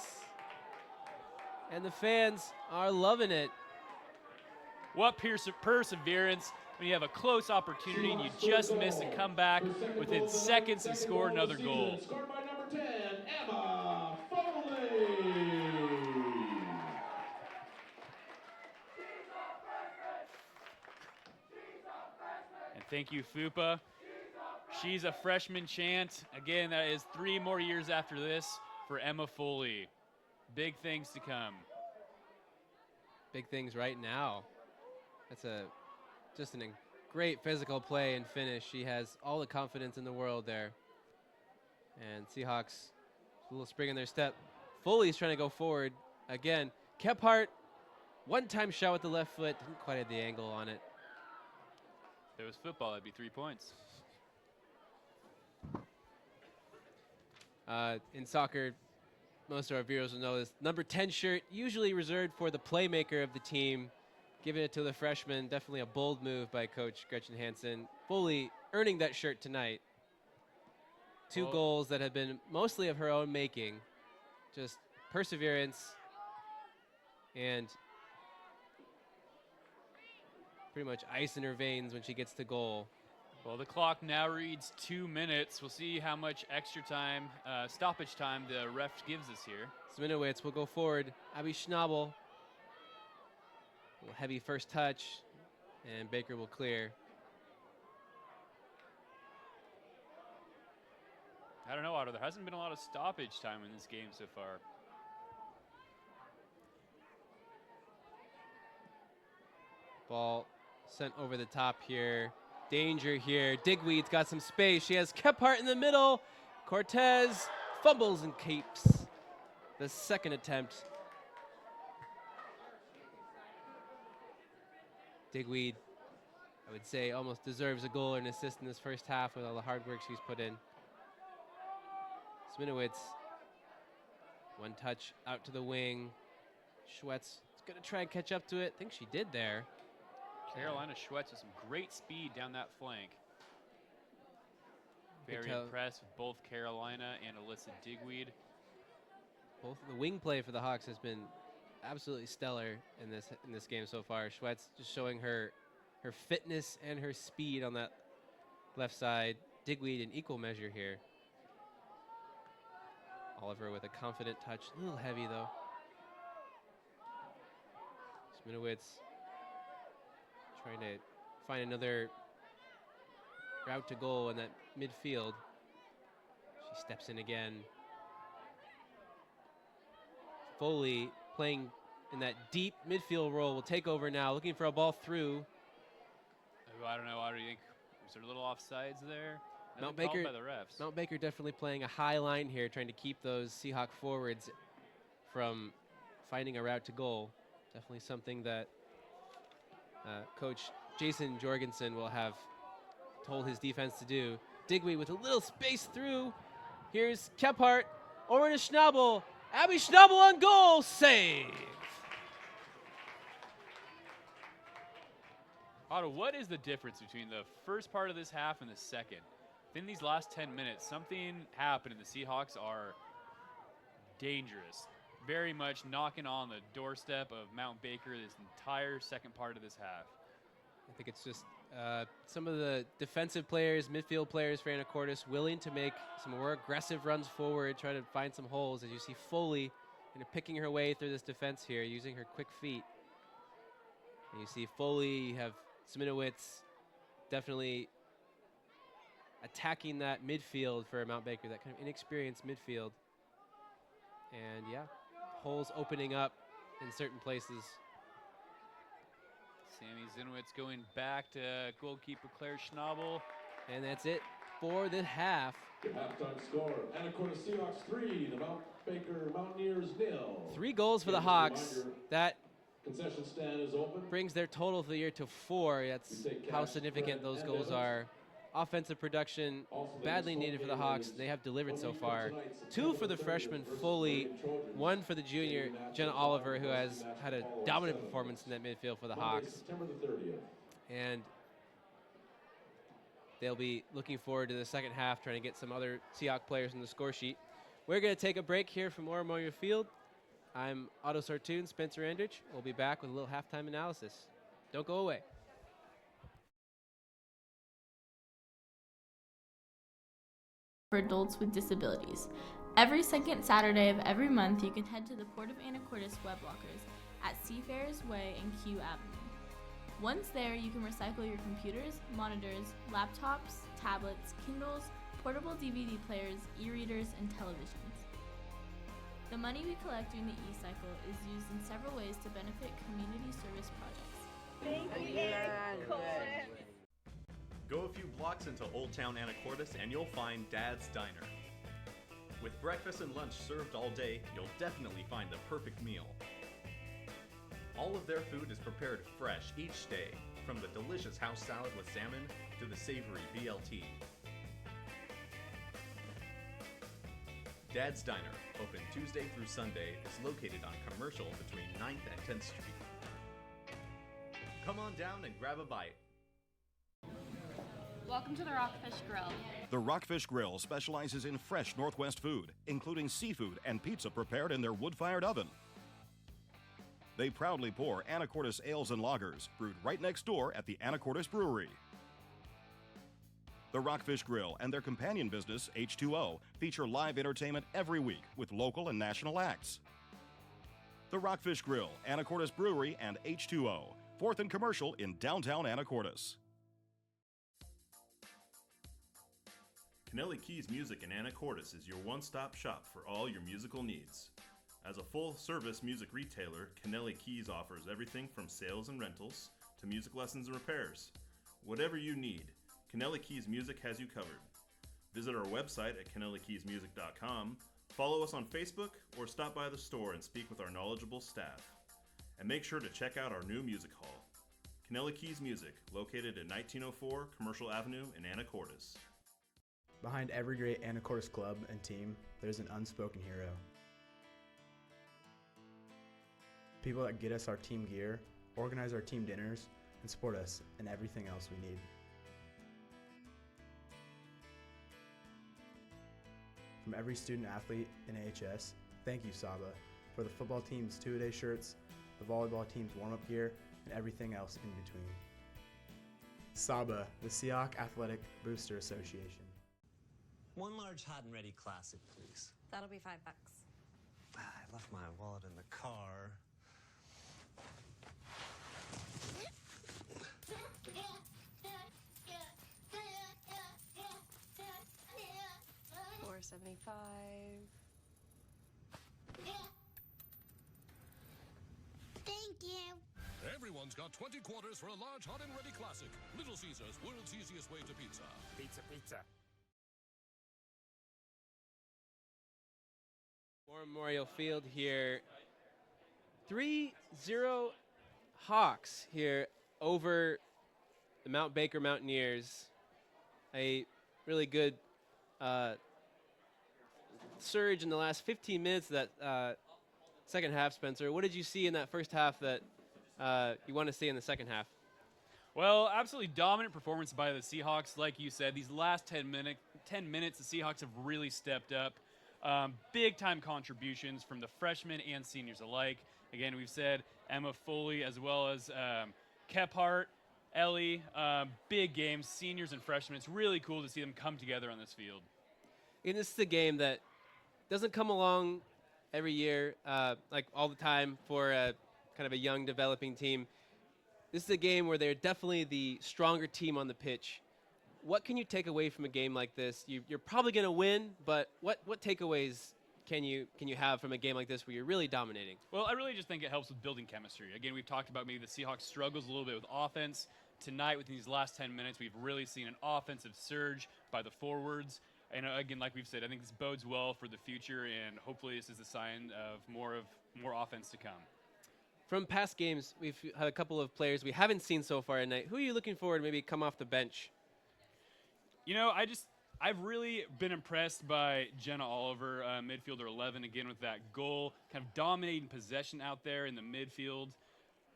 And the fans are loving it. What perseverance when you have a close opportunity and you just miss and come back within seconds and score another goal. Scored by number 10, Emma Foley. And thank you, Fupa. She's a freshman chant. Again, that is 3 more years after this for Emma Foley. Big things to come. Big things right now. That's just a great physical play and finish. She has all the confidence in the world there. And Seahawks, a little spring in their step. Foley's trying to go forward again. Kephart, one-time shot with the left foot. Didn't quite have the angle on it. If it was football, that'd be 3 points. In soccer, most of our viewers will know this. Number 10 shirt, usually reserved for the playmaker of the team. Giving it to the freshman, definitely a bold move by Coach Gretchen Hansen. Foley earning that shirt tonight. 2 goals that have been mostly of her own making. Just perseverance and pretty much ice in her veins when she gets to goal. Well, the clock now reads 2 minutes. We'll see how much extra time, stoppage time the ref gives us here. Sminowitz will go forward. Abby Schnabel. A little heavy first touch, and Baker will clear. I don't know, Otto. There hasn't been a lot of stoppage time in this game so far. Ball sent over the top here. Danger here. Digweed's got some space. She has Kephart in the middle. Cortez fumbles and keeps the second attempt. Digweed, I would say, almost deserves a goal or an assist in this first half with all the hard work she's put in. Sminowitz, one touch out to the wing. Schwetz is going to try and catch up to it. I think she did there. Carolina Schwetz with some great speed down that flank. Very impressed with both Carolina and Alyssa Digweed. Both the wing play for the Hawks has been absolutely stellar in this game so far. Schwetz just showing her fitness and her speed on that left side. Digweed in equal measure here. Oliver with a confident touch, a little heavy though. Sminowitz trying to find another route to goal in that midfield. She steps in again. Foley playing in that deep midfield role will take over now, looking for a ball through. I don't know. What do you think? Was there a little offsides there? Mount Nothing Baker, called by the refs. Mount Baker definitely playing a high line here, trying to keep those Seahawk forwards from finding a route to goal. Definitely something that Coach Jason Jorgensen will have told his defense to do. Digweed with a little space through. Here's Kephart over to Schnabel. Abby Schnabel on goal, save. Otto, what is the difference between the first part of this half and the second? In these last 10 minutes, something happened and the Seahawks are dangerous. Very much knocking on the doorstep of Mount Baker this entire second part of this half. I think it's just some of the defensive players, midfield players for Anacortes willing to make some more aggressive runs forward, try to find some holes. As you see Foley picking her way through this defense here, using her quick feet. And you see Foley, you have Sminowitz definitely attacking that midfield for Mount Baker, that kind of inexperienced midfield. And yeah, holes opening up in certain places. Sammy Zinowitz going back to goalkeeper Claire Schnabel. And that's it for the half. The halftime score, Anacortes Seahawks 3, the Mount Baker Mountaineers 0. 3 goals for the Hawks. That concession stand is open. Brings their total for the year to 4. That's how significant those goals are. Offensive production badly needed for the Hawks. They have delivered so far. 2 for the freshman Foley, 1 for the junior Jenna Oliver, who has had a dominant performance in that midfield for the Hawks. And they'll be looking forward to the second half, trying to get some other Seahawk players in the score sheet. We're going to take a break here from More Memorial Field. I'm Otto Sartoon, Spencer Andrich. We'll be back with a little halftime analysis. Don't go away. For adults with disabilities. Every second Saturday of every month, you can head to the Port of Anacortes web lockers at Seafarers Way and Q Avenue. Once there, you can recycle your computers, monitors, laptops, tablets, Kindles, portable DVD players, e-readers, and televisions. The money we collect during the e-cycle is used in several ways to benefit community service projects. Thank you. Go a few blocks into Old Town Anacortes and you'll find Dad's Diner. With breakfast and lunch served all day, you'll definitely find the perfect meal. All of their food is prepared fresh each day, from the delicious house salad with salmon to the savory BLT. Dad's Diner, open Tuesday through Sunday, is located on Commercial between 9th and 10th Street. Come on down and grab a bite. Welcome to the Rockfish Grill. The Rockfish Grill specializes in fresh Northwest food, including seafood and pizza prepared in their wood-fired oven. They proudly pour Anacortes ales and lagers, brewed right next door at the Anacortes Brewery. The Rockfish Grill and their companion business, H2O, feature live entertainment every week with local and national acts. The Rockfish Grill, Anacortes Brewery, and H2O, 4th and Commercial in downtown Anacortes. Kennelly Keys Music in Anacortes is your one-stop shop for all your musical needs. As a full-service music retailer, Kennelly Keys offers everything from sales and rentals to music lessons and repairs. Whatever you need, Kennelly Keys Music has you covered. Visit our website at KennellyKeysMusic.com, follow us on Facebook, or stop by the store and speak with our knowledgeable staff. And make sure to check out our new music hall, Kennelly Keys Music, located at 1904 Commercial Avenue in Anacortes. Behind every great Anacortes club and team, there's an unspoken hero. People that get us our team gear, organize our team dinners, and support us in everything else we need. From every student athlete in AHS, thank you, Saba, for the football team's two-a-day shirts, the volleyball team's warm-up gear, and everything else in between. Saba, the Seahawk Athletic Booster Association. One large hot and ready classic, please. That'll be $5. I left my wallet in the car. $4.75. Thank you. Everyone's got 20 quarters for a large hot and ready classic. Little Caesars, world's easiest way to pizza. Pizza, pizza. War Memorial Field here. 3-0 Hawks here over the Mount Baker Mountaineers. A really good surge in the last 15 minutes of that second half, Spencer. What did you see in that first half that you want to see in the second half? Well, absolutely dominant performance by the Seahawks. Like you said, these last 10 minutes, the Seahawks have really stepped up. Big-time contributions from the freshmen and seniors alike. Again, we've said Emma Foley as well as Kephart, Ellie. Big games, seniors and freshmen. It's really cool to see them come together on this field. And this is a game that doesn't come along every year, like all the time for kind of a young developing team. This is a game where they're definitely the stronger team on the pitch. What can you take away from a game like this? You're probably going to win, but what takeaways can you have from a game like this where you're really dominating? Well, I really just think it helps with building chemistry. Again, we've talked about maybe the Seahawks struggles a little bit with offense. Tonight, within these last 10 minutes, we've really seen an offensive surge by the forwards. And again, like we've said, I think this bodes well for the future, and hopefully this is a sign of more offense to come. From past games, we've had a couple of players we haven't seen so far tonight. Who are you looking forward to maybe come off the bench? You know, I've really been impressed by Jenna Oliver, midfielder 11, again with that goal, kind of dominating possession out there in the midfield.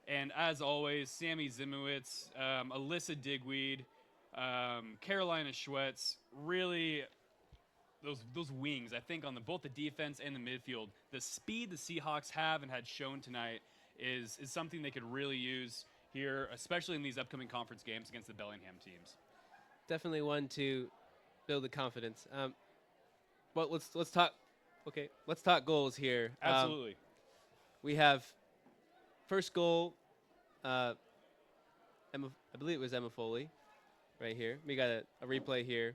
And as always, Sammy Zimowitz, Alyssa Digweed, Carolina Schwetz, really those wings, I think, on both the defense and the midfield. The speed the Seahawks have and had shown tonight is something they could really use here, especially in these upcoming conference games against the Bellingham teams. Definitely one to build the confidence. But let's talk. Okay, let's talk goals here. Absolutely. We have first goal. I believe it was Emma Foley, right here. We got a replay here.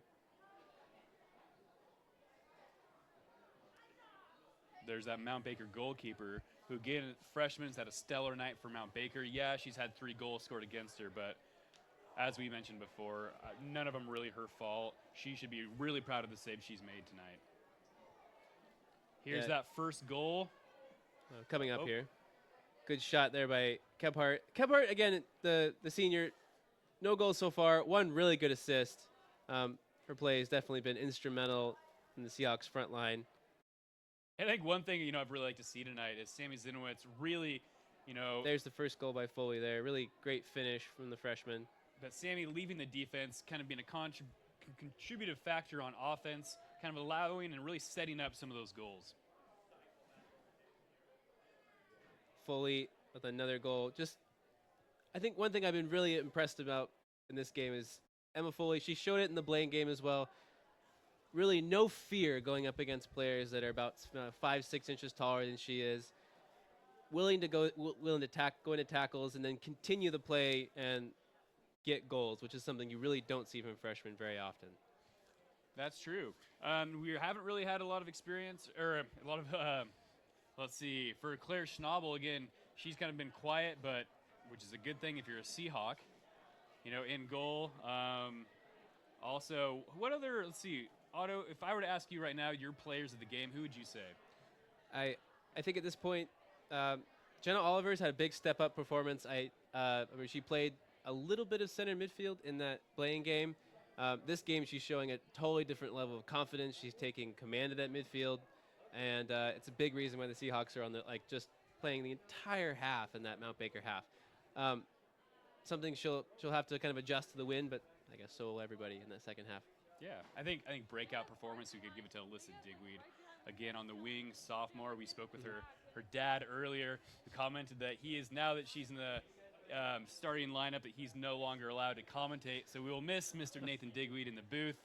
There's that Mount Baker goalkeeper who, again, freshman's had a stellar night for Mount Baker. Yeah, she's had 3 goals scored against her, but as we mentioned before, none of them really her fault. She should be really proud of the save she's made tonight. Here's that first goal. Coming up here. Good shot there by Kephart. Kephart, again, the senior, no goals so far. One really good assist. Her play has definitely been instrumental in the Seahawks front line. I think one thing, I'd really like to see tonight is Sammy Zinowitz really, There's the first goal by Foley there. Really great finish from the freshman. But Sammy leaving the defense, kind of being a contributive factor on offense, kind of allowing and really setting up some of those goals. Foley with another goal. I think one thing I've been really impressed about in this game is Emma Foley. She showed it in the Blaine game as well. Really no fear going up against players that are about 5-6 inches taller than she is. Willing to go into tackles and then continue the play and get goals, which is something you really don't see from freshmen very often. That's true. We haven't really had a lot of experience, or a lot of, let's see, for Claire Schnabel, again, she's kind of been quiet, but which is a good thing if you're a Seahawk. You know, in goal. Also, what other? Let's see, Otto. If I were to ask you right now, your players of the game, who would you say? I think at this point, Jenna Oliver's had a big step up performance. I mean, she played a little bit of center midfield in that playing game. This game, she's showing a totally different level of confidence. She's taking command of that midfield, and it's a big reason why the Seahawks are on the just playing the entire half in that Mount Baker half. Something she'll have to kind of adjust to the win, but I guess so will everybody in that second half. Yeah, I think breakout performance. We could give it to Alyssa Digweed, again on the wing, sophomore. We spoke with her dad earlier, who commented that he is, now that she's in the starting lineup, that he's no longer allowed to commentate. So we will miss Mr. Nathan Digweed in the booth,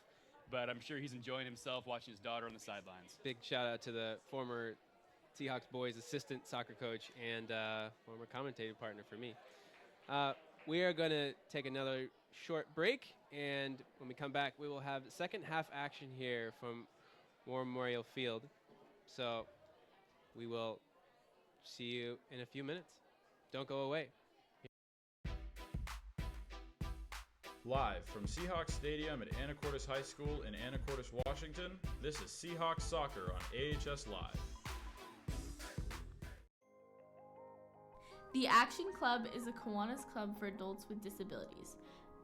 but I'm sure he's enjoying himself watching his daughter on the sidelines. Big shout out to the former Seahawks boys assistant soccer coach and former commentating partner for me. We are going to take another short break, and when we come back, we will have second half action here from War Memorial Field. So we will see you in a few minutes. Don't go away. Live from Seahawks Stadium at Anacortes High School in Anacortes, Washington, this is Seahawks Soccer on AHS Live. The Action Club is a Kiwanis club for adults with disabilities.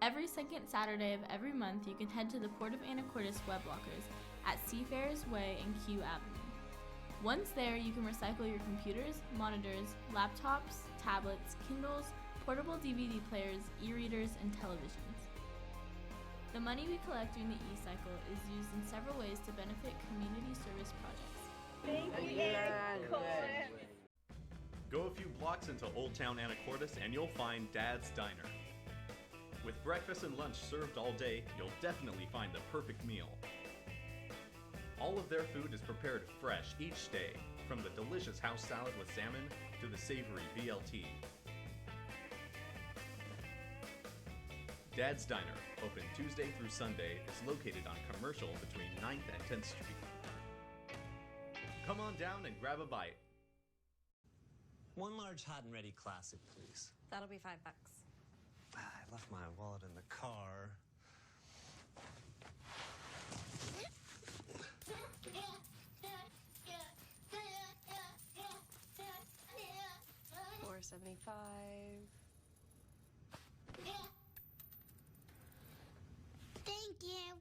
Every second Saturday of every month, you can head to the Port of Anacortes web lockers at Seafarers Way and Q Avenue. Once there, you can recycle your computers, monitors, laptops, tablets, Kindles, portable DVD players, e-readers, and televisions. The money we collect during the e-cycle is used in several ways to benefit community service projects. Thank you, Anacortes. Go a few blocks into Old Town Anacortes and you'll find Dad's Diner. With breakfast and lunch served all day, you'll definitely find the perfect meal. All of their food is prepared fresh each day, from the delicious house salad with salmon to the savory BLT. Dad's Diner, open Tuesday through Sunday, is located on Commercial between 9th and 10th Street. Come on down and grab a bite. One large hot and ready classic, please. That'll be $5. I left my wallet in the car. $4.75. Thank you.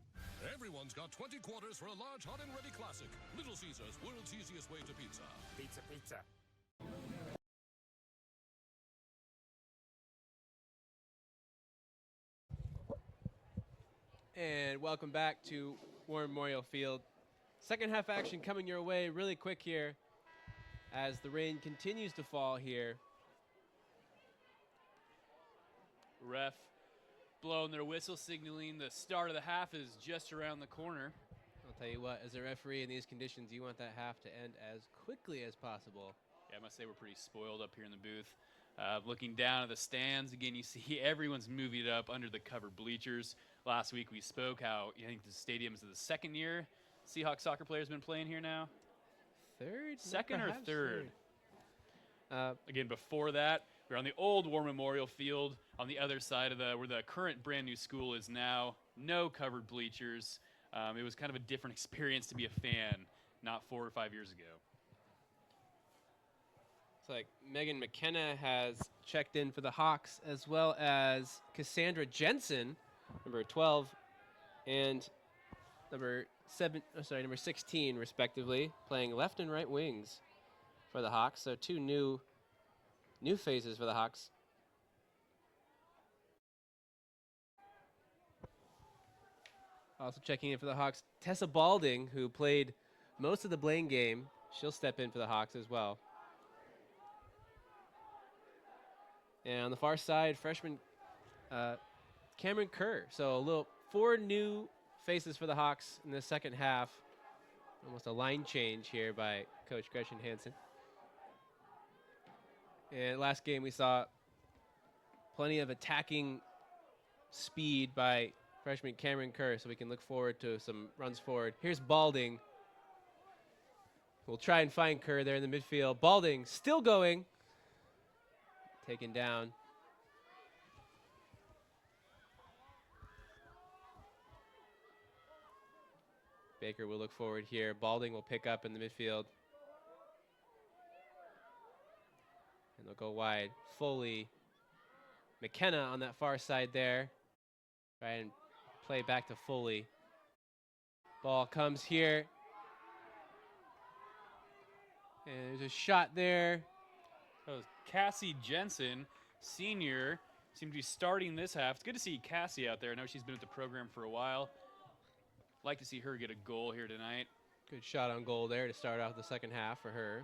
Everyone's got 20 quarters for a large hot and ready classic. Little Caesars, world's easiest way to pizza. Pizza, pizza. And welcome back to War Memorial Field. Second half action coming your way really quick here as the rain continues to fall here. Ref blowing their whistle, signaling the start of the half is just around the corner. I'll tell you what, as a referee in these conditions, you want that half to end as quickly as possible. Yeah, I must say we're pretty spoiled up here in the booth. Looking down at the stands, again, you see everyone's moving it up under the covered bleachers. Last week we spoke how I think the stadium is the second year Seahawks soccer players been playing here now. Second or third? Again, before that, we're on the old War Memorial Field on the other side of where the current brand new school is now. No covered bleachers. It was kind of a different experience to be a fan not 4 or 5 years ago. It's like Megan McKenna has checked in for the Hawks, as well as Cassandra Jensen, number 12, and number 16, respectively, playing left and right wings for the Hawks. So two new faces for the Hawks. Also checking in for the Hawks, Tessa Balding, who played most of the Blaine game. She'll step in for the Hawks as well. And on the far side, freshman Cameron Kerr. So 4 new faces for the Hawks in the second half. Almost a line change here by Coach Gretchen Hansen. And last game we saw plenty of attacking speed by freshman Cameron Kerr, so we can look forward to some runs forward. Here's Balding. We'll try and find Kerr there in the midfield. Balding still going. Taken down. Baker will look forward here. Balding will pick up in the midfield. And they'll go wide. Foley. McKenna on that far side there. Try and play back to Foley. Ball comes here. And there's a shot there. That was Cassie Jensen, senior, seemed to be starting this half. It's good to see Cassie out there. I know she's been with the program for a while. Like to see her get a goal here tonight. Good shot on goal there to start off the second half for her.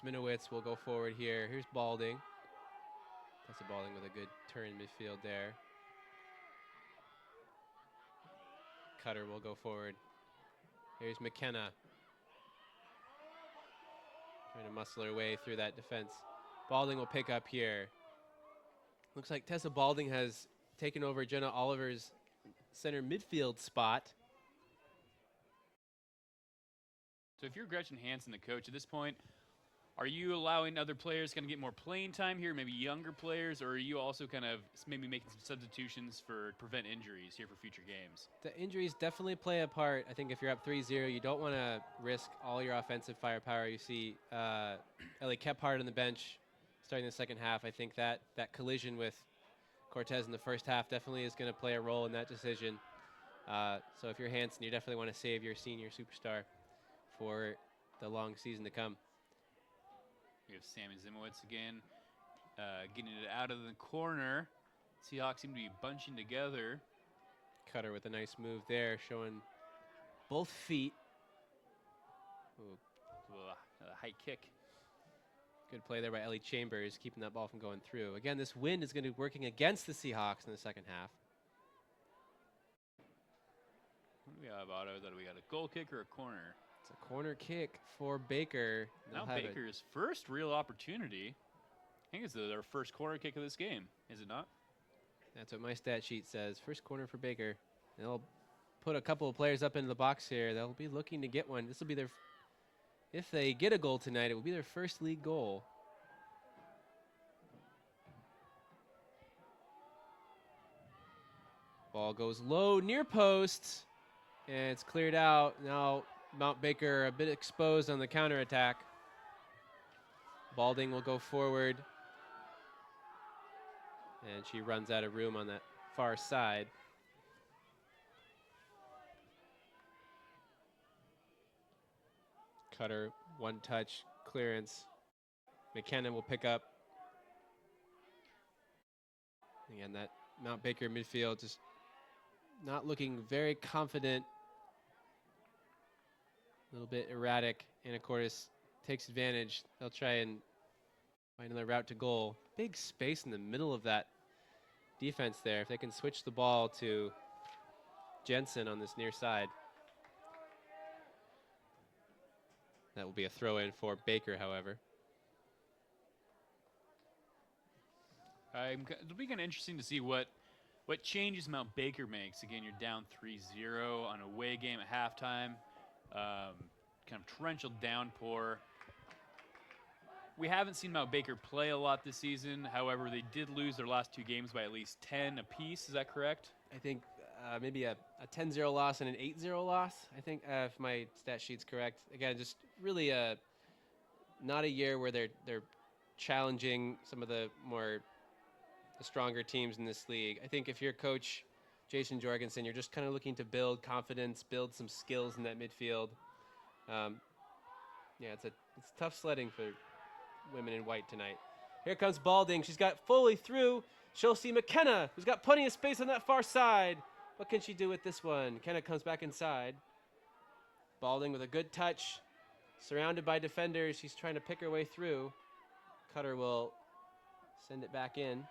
Sminowitz will go forward here. Here's Balding. Tessa Balding with a good turn midfield there. Cutter will go forward. Here's McKenna. Trying to muscle her way through that defense. Balding will pick up here. Looks like Tessa Balding has taken over Jenna Oliver's center midfield spot. So if you're Gretchen Hansen, the coach at this point, are you allowing other players to kind of get more playing time here, maybe younger players, or are you also kind of maybe making some substitutions to prevent injuries here for future games? The injuries definitely play a part. I think if you're up 3-0, you don't want to risk all your offensive firepower. You see Ellie Kephart on the bench starting the second half. I think that collision with Cortez in the first half definitely is going to play a role in that decision. So if you're Hansen, you definitely want to save your senior superstar for the long season to come. We have Sammy Zimowitz again, getting it out of the corner. Seahawks seem to be bunching together. Cutter with a nice move there, showing both feet. Ooh. A high kick. Good play there by Ellie Chambers, keeping that ball from going through. Again, this wind is going to be working against the Seahawks in the second half. What do we have, Otto? That we got a goal kick or a corner? It's a corner kick for Baker. Now Baker's first real opportunity. I think it's their first corner kick of this game, is it not? That's what my stat sheet says. First corner for Baker. They'll put a couple of players up into the box here. They'll be looking to get one. This will be their, if they get a goal tonight, it will be their first league goal. Ball goes low, near post, and it's cleared out. Now Mount Baker a bit exposed on the counterattack. Balding will go forward. And she runs out of room on that far side. Cutter, one touch, clearance. McKenna will pick up. Again, that Mount Baker midfield just not looking very confident. A little bit erratic. Anacortes takes advantage. They'll try and find another route to goal. Big space in the middle of that defense there. If they can switch the ball to Jensen on this near side. That will be a throw-in for Baker, however. It'll be kind of interesting to see what changes Mount Baker makes. Again, you're down 3-0 on a away game at halftime. Kind of torrential downpour. We haven't seen Mount Baker play a lot this season. However, they did lose their last two games by at least 10 apiece. Is that correct? I think maybe a 10-0 loss and an 8-0 loss, I think, if my stat sheet's correct. Again, just really not a year where they're challenging some of the stronger teams in this league. I think if you're coach Jason Jorgensen, you're just kind of looking to build confidence, build some skills in that midfield. Yeah, it's tough sledding for women in white tonight. Here comes Balding. She's got Foley through. She'll see McKenna, who's got plenty of space on that far side. What can she do with this one? McKenna comes back inside. Balding with a good touch. Surrounded by defenders. She's trying to pick her way through. Cutter will send it back in.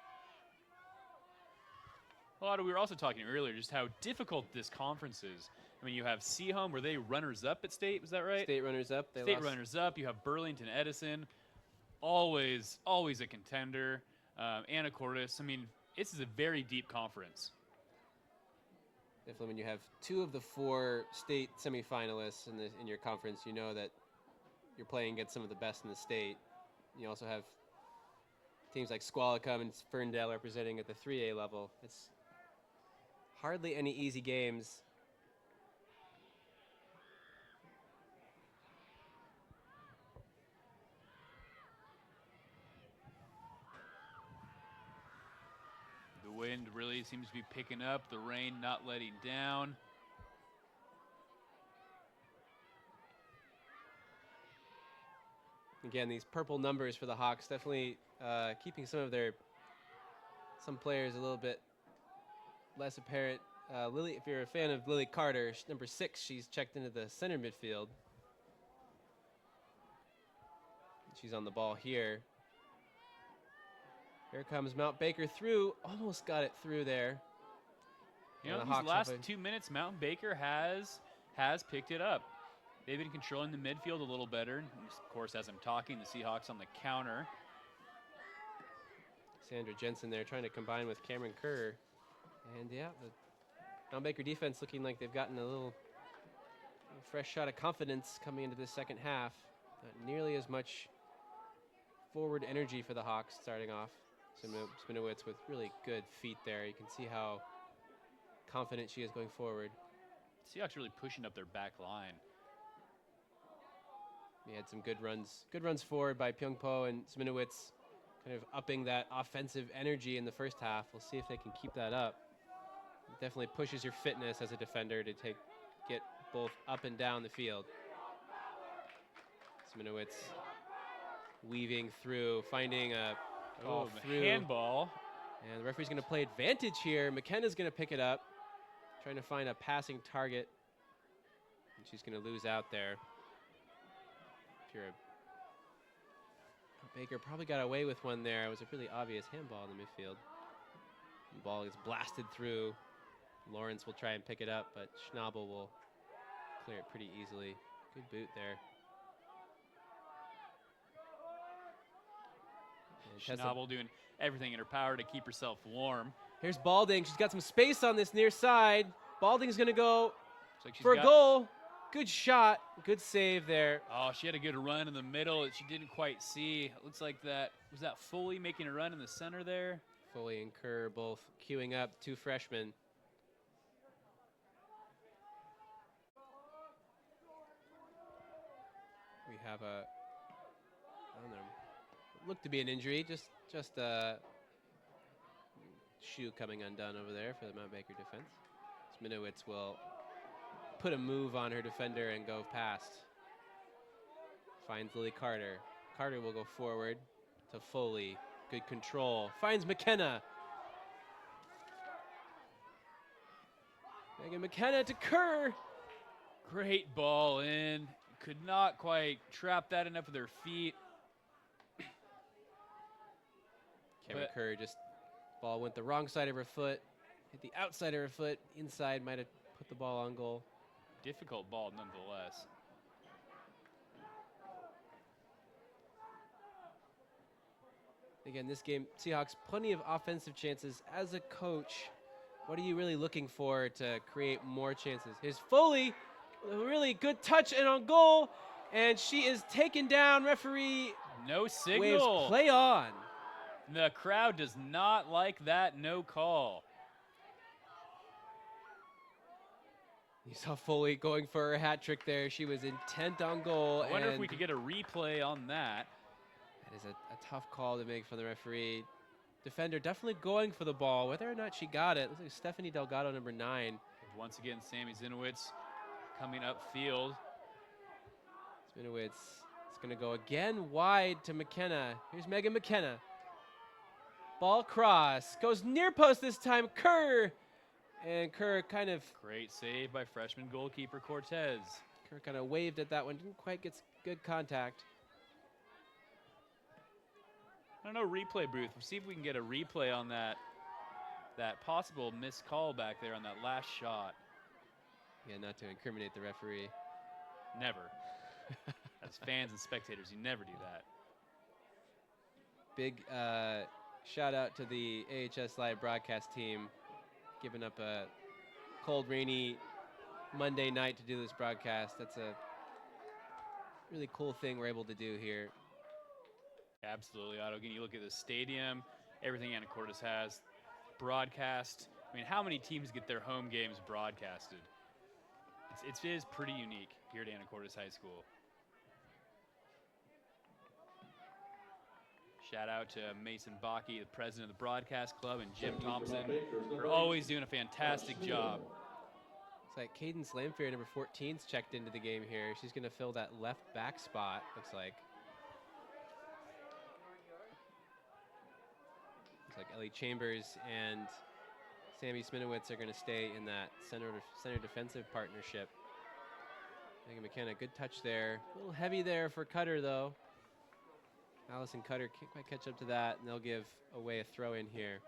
Well, we were also talking earlier just how difficult this conference is. I mean, you have Seahome, were they runners-up at state? Was that right? State runners-up. State runners-up. You have Burlington Edison. Always a contender. Anacortes. I mean, this is a very deep conference. Definitely, when you have two of the four state semifinalists in your conference, you know that you're playing against some of the best in the state. You also have teams like Squalicum and Ferndale representing at the 3A level. It's hardly any easy games. wind really seems to be picking up. The rain not letting down. Again, these purple numbers for the Hawks definitely keeping some players a little bit less apparent. Lily, if you're a fan of Lily Carter, number 6, she's checked into the center midfield. She's on the ball here. Here comes Mount Baker through. Almost got it through there. You know, And these last have 2 minutes, Mountain Baker has picked it up. They've been controlling the midfield a little better. And of course, as I'm talking, the Seahawks on the counter. Sandra Jensen there trying to combine with Cameron Kerr. And yeah, the Mount Baker defense looking like they've gotten a little fresh shot of confidence coming into this second half. Not nearly as much forward energy for the Hawks starting off. Spinowitz with really good feet there. You can see how confident she is going forward. Seahawks really pushing up their back line. We had some good runs forward by Pyongpo and Sminowitz, kind of upping that offensive energy in the first half. We'll see if they can keep that up. It definitely pushes your fitness as a defender to get both up and down the field. Sminowitz weaving through, finding a ball through. Handball. And the referee's going to play advantage here. McKenna's going to pick it up, trying to find a passing target. And she's going to lose out there. Baker probably got away with one there. It was a really obvious handball in the midfield. The ball is blasted through. Lawrence will try and pick it up, but Schnabel will clear it pretty easily. Good boot there. Schnabel doing everything in her power to keep herself warm. Here's Balding. She's got some space on this near side. Balding's going to go like for a goal. Good shot. Good save there. Oh, she had a good run in the middle that she didn't quite see. It looks like was that Foley making a run in the center there? Foley and Kerr both queuing up, 2 freshmen. We have I don't know, looked to be an injury, just a shoe coming undone over there for the Mount Baker defense. Sminowitz will put a move on her defender and go past. Finds Lily Carter. Carter will go forward to Foley. Good control. Finds McKenna. Megan McKenna to Kerr. Great ball in. Could not quite trap that enough with her feet. Cameron Kerr just, ball went the wrong side of her foot. Hit the outside of her foot. Inside might have put the ball on goal. Difficult ball nonetheless. Again, this game, Seahawks, plenty of offensive chances. As a coach, what are you really looking for to create more chances? Here's Foley, a really good touch and on goal, and she is taken down. Referee no signal. Waves play on. The crowd does not like that no call. You saw Foley going for her hat trick there. She was intent on goal. I wonder if we could get a replay on that. That is a tough call to make from the referee. Defender definitely going for the ball. Whether or not she got it, looks like Stephanie Delgado, number 9. Once again, Sammy Zinowitz coming upfield. Zinowitz is going to go again wide to McKenna. Here's Megan McKenna. Ball cross. Goes near post this time. Kerr. And Kerr kind of... Great save by freshman goalkeeper Cortez. Kerr kind of waved at that one. Didn't quite get good contact. I don't know, replay booth. We'll see if we can get a replay on that possible missed call back there on that last shot. Yeah, not to incriminate the referee. Never. As fans and spectators, you never do that. Big shout out to the AHS Live broadcast team, giving up a cold, rainy Monday night to do this broadcast. That's a really cool thing we're able to do here. Absolutely, Otto. Again, you look at the stadium, everything Anacortes has, broadcast. I mean, how many teams get their home games broadcasted? It is pretty unique here at Anacortes High School. Shout out to Mason Bakke, the president of the Broadcast Club, and Jim Thompson for always doing a fantastic job. It's like Cadence Lamphere, number 14's checked into the game here. She's going to fill that left back spot, looks like. Looks like Ellie Chambers and Sammy Sminowitz are going to stay in that center defensive partnership. Megan McKenna, good touch there. A little heavy there for Cutter, though. Allison Cutter can't quite catch up to that, and they'll give away a throw in here.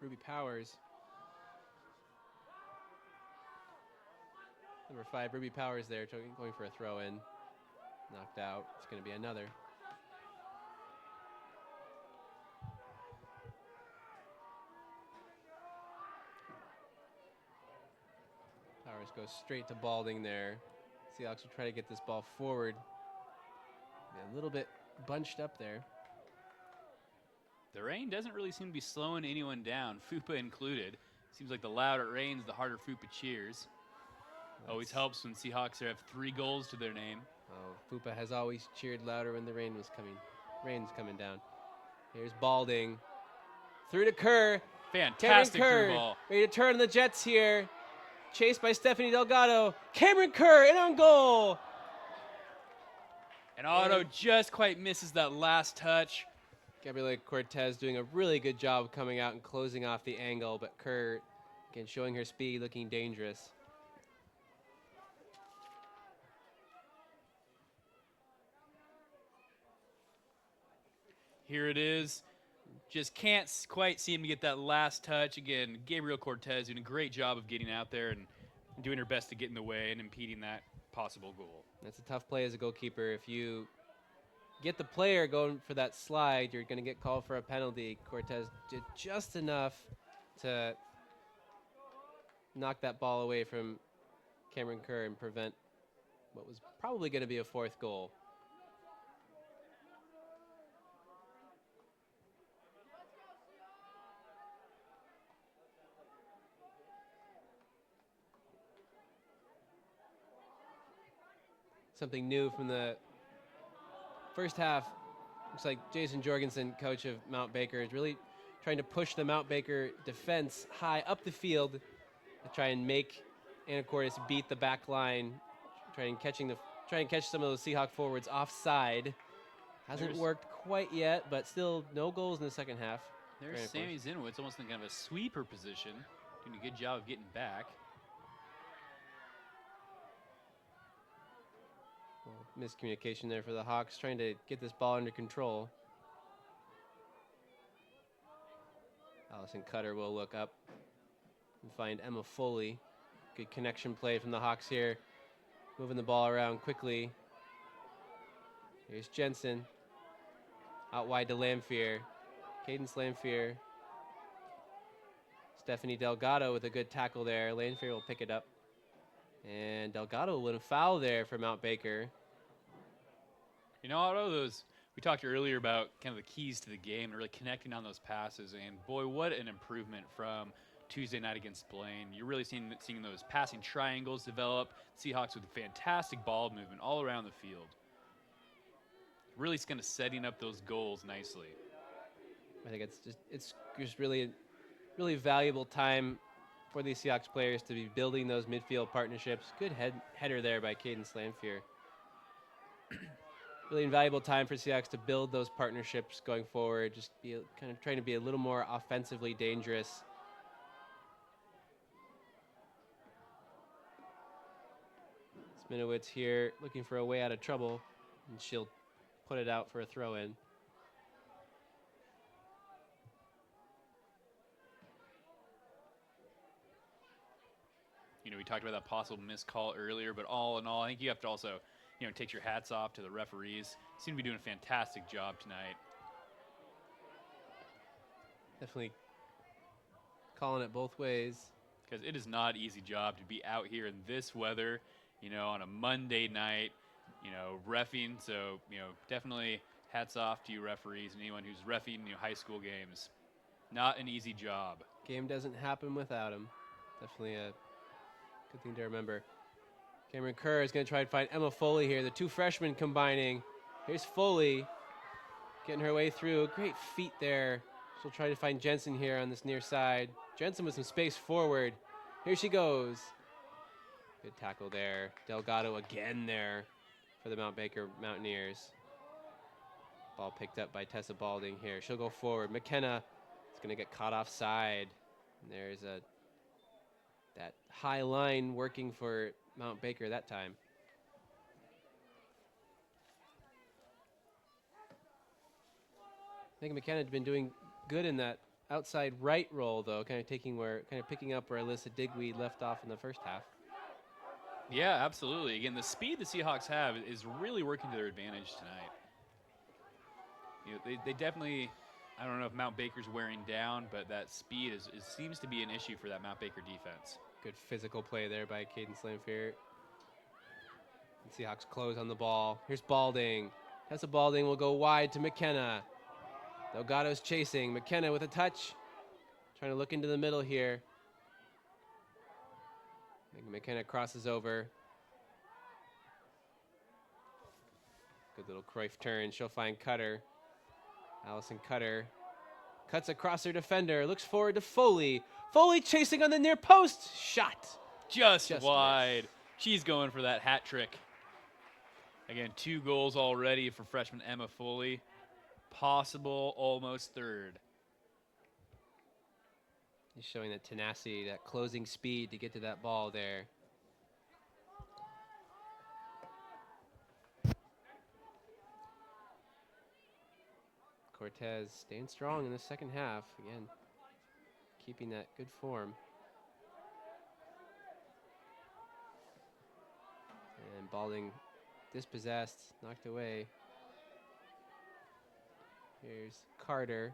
Ruby Powers. Number 5, Ruby Powers there, going for a throw in. Knocked out. It's going to be another. Powers goes straight to Balding there. Seahawks will try to get this ball forward. A little bit bunched up there. The rain doesn't really seem to be slowing anyone down, Fupa included. Seems like the louder it rains, the harder Fupa cheers. Always helps when Seahawks have 3 goals to their name. Oh, Fupa has always cheered louder when the rain's coming down. Here's Balding. Through to Kerr. Fantastic Kerr, through ball. ready to turn the Jets here. Chased by Stephanie Delgado. Cameron Kerr in on goal. And Otto just quite misses that last touch. Gabriela Cortez doing a really good job coming out and closing off the angle, but Kerr, again, showing her speed, looking dangerous. Here it is. Just can't quite seem to get that last touch. Again, Gabriel Cortez doing a great job of getting out there and doing her best to get in the way and impeding that possible goal. That's a tough play as a goalkeeper. If you get the player going for that slide, you're going to get called for a penalty. Cortez did just enough to knock that ball away from Cameron Kerr and prevent what was probably going to be a 4th goal. Something new from the first half. Looks like Jason Jorgensen, coach of Mount Baker, is really trying to push the Mount Baker defense high up the field to try and make Anacortes beat the back line, try and catch some of those Seahawk forwards offside. Hasn't worked quite yet, but still no goals in the second half. There's Sammy Zinowitz, almost in kind of a sweeper position, doing a good job of getting back. Miscommunication there for the Hawks, trying to get this ball under control. Allison Cutter will look up and find Emma Foley. Good connection play from the Hawks here. Moving the ball around quickly. Here's Jensen. Out wide to Lamphere. Cadence Lamphere. Stephanie Delgado with a good tackle there. Lamphere will pick it up. And Delgado will win a foul there for Mount Baker. You know, Otto, we talked earlier about kind of the keys to the game and really connecting on those passes. And boy, what an improvement from Tuesday night against Blaine. You're really seeing those passing triangles develop. Seahawks with fantastic ball movement all around the field. Really kind of setting up those goals nicely. I think it's just really valuable time for these Seahawks players to be building those midfield partnerships. Good header there by Cadence Lamphere. Really invaluable time for Seahawks to build those partnerships going forward. Just be kind of trying to be a little more offensively dangerous. Sminowitz here looking for a way out of trouble, and she'll put it out for a throw in. You know, we talked about that possible missed call earlier, but all in all, I think you have to also, take your hats off to the referees. Seem to be doing a fantastic job tonight. Definitely calling it both ways. because it is not an easy job to be out here in this weather, on a Monday night, reffing. So, definitely hats off to you referees and anyone who's reffing, high school games. Not an easy job. Game doesn't happen without him. Definitely a good thing to remember. Cameron Kerr is going to try to find Emma Foley here. The two freshmen combining. Here's Foley getting her way through. Great feet there. She'll try to find Jensen here on this near side. Jensen with some space forward. Here she goes. Good tackle there. Delgado again there for the Mount Baker Mountaineers. Ball picked up by Tessa Balding here. She'll go forward. McKenna is going to get caught offside. And there's that high line working for Mount Baker that time. I think McKenna had been doing good in that outside right role, though, kind of picking up where Alyssa Digweed left off in the first half. Yeah, absolutely. Again, the speed the Seahawks have is really working to their advantage tonight. They definitely, I don't know if Mount Baker's wearing down, but that speed seems to be an issue for that Mount Baker defense. Good physical play there by Cadence Lanfear. The Seahawks close on the ball. Here's Balding. Tessa Balding will go wide to McKenna. Delgado's chasing. McKenna with a touch. Trying to look into the middle here. McKenna crosses over. Good little Cruyff turn. She'll find Cutter. Allison Cutter cuts across her defender. Looks forward to Foley. Foley chasing on the near post. Shot. Just wide. Missed. She's going for that hat trick. Again, 2 goals already for freshman Emma Foley. Possible almost third. He's showing that tenacity, that closing speed to get to that ball there. Cortez staying strong in the second half. Again, keeping that good form. And Balding dispossessed, knocked away. Here's Carter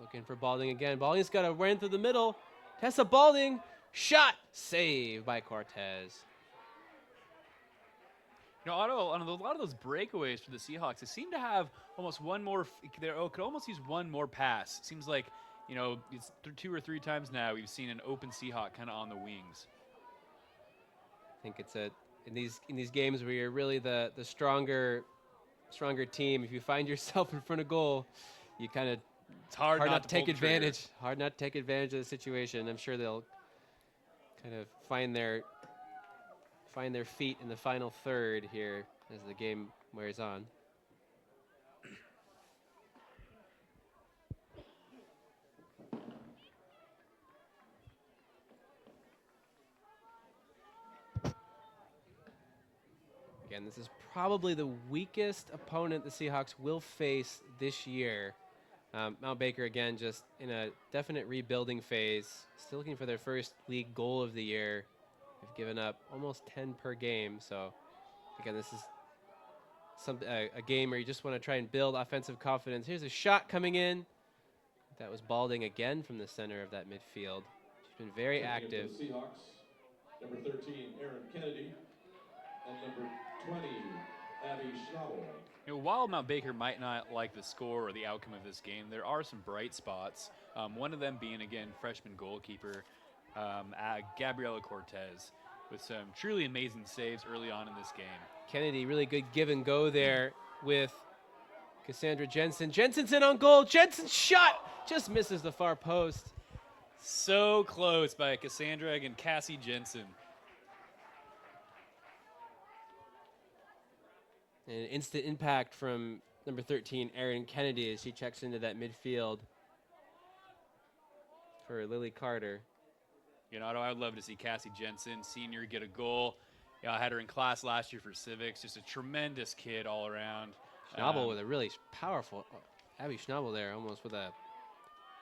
looking for Balding again. Balding's got to run through the middle. Tessa Balding, shot, save by Cortez. Otto, on a lot of those breakaways for the Seahawks, they seem to have almost one more. Could almost use one more pass. It seems like, it's 2 or 3 times now we've seen an open Seahawk kind of on the wings. I think it's in these games where you're really the stronger team. If you find yourself in front of goal, you kind of it's hard not to take advantage. Hard not to take advantage of the situation. I'm sure they'll kind of find their feet in the final third here as the game wears on. Again, this is probably the weakest opponent the Seahawks will face this year. Mount Baker, again, just in a definite rebuilding phase, still looking for their first league goal of the year. They've given up almost 10 per game. So, again, this is a game where you just want to try and build offensive confidence. Here's a shot coming in. That was Balding again from the center of that midfield. She's been very active. The Seahawks, number 13, Erin Kennedy, and number 20, Abby Schnabel. While Mount Baker might not like the score or the outcome of this game, there are some bright spots. One of them being, again, freshman goalkeeper Gabriela Cortez with some truly amazing saves early on in this game. Kennedy, really good give and go there with Cassandra Jensen. Jensen's in on goal. Jensen's shot just misses the far post. So close by Cassandra and Cassie Jensen. And an instant impact from number 13, Erin Kennedy, as she checks into that midfield for Lily Carter. I would love to see Cassie Jensen, senior, get a goal. I had her in class last year for civics. Just a tremendous kid all around. Schnabel with a really powerful, Abby Schnabel there, almost with a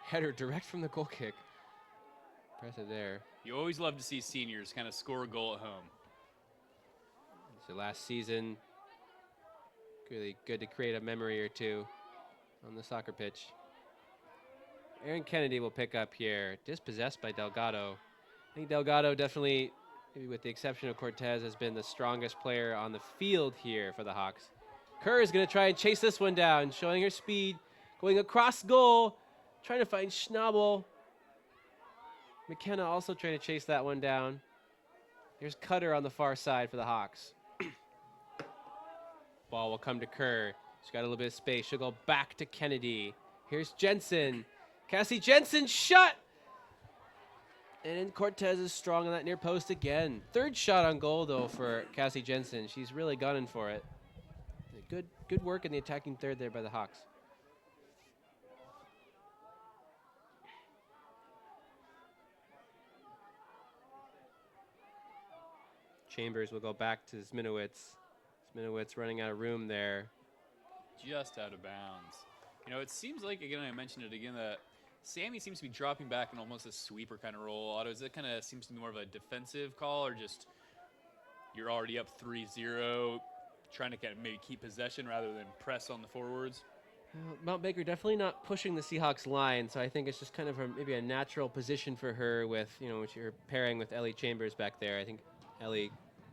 header direct from the goal kick. Impressive there. You always love to see seniors kind of score a goal at home. So last season, really good to create a memory or two on the soccer pitch. Erin Kennedy will pick up here, dispossessed by Delgado. I think Delgado definitely, maybe with the exception of Cortez, has been the strongest player on the field here for the Hawks. Kerr is going to try and chase this one down, showing her speed, going across goal, trying to find Schnabel. McKenna also trying to chase that one down. Here's Cutter on the far side for the Hawks. Ball will come to Kerr. She's got a little bit of space. She'll go back to Kennedy. Here's Jensen. Cassie Jensen shot. And Cortez is strong on that near post again. Third shot on goal, though, for Cassie Jensen. She's really gunning for it. Good work in the attacking third there by the Hawks. Chambers will go back to Zminowitz. Zminowitz running out of room there. Just out of bounds. You know, it seems like, again, I mentioned it again, that Sammy seems to be dropping back in almost a sweeper kind of role. Otto, is it kind of seems to be more of a defensive call, or just you're already up 3-0, trying to kind of maybe keep possession rather than press on the forwards? Mount Baker definitely not pushing the Seahawks line, so I think it's just kind of maybe a natural position for her with, you know, you're pairing with Ellie Chambers back there. I think Ellie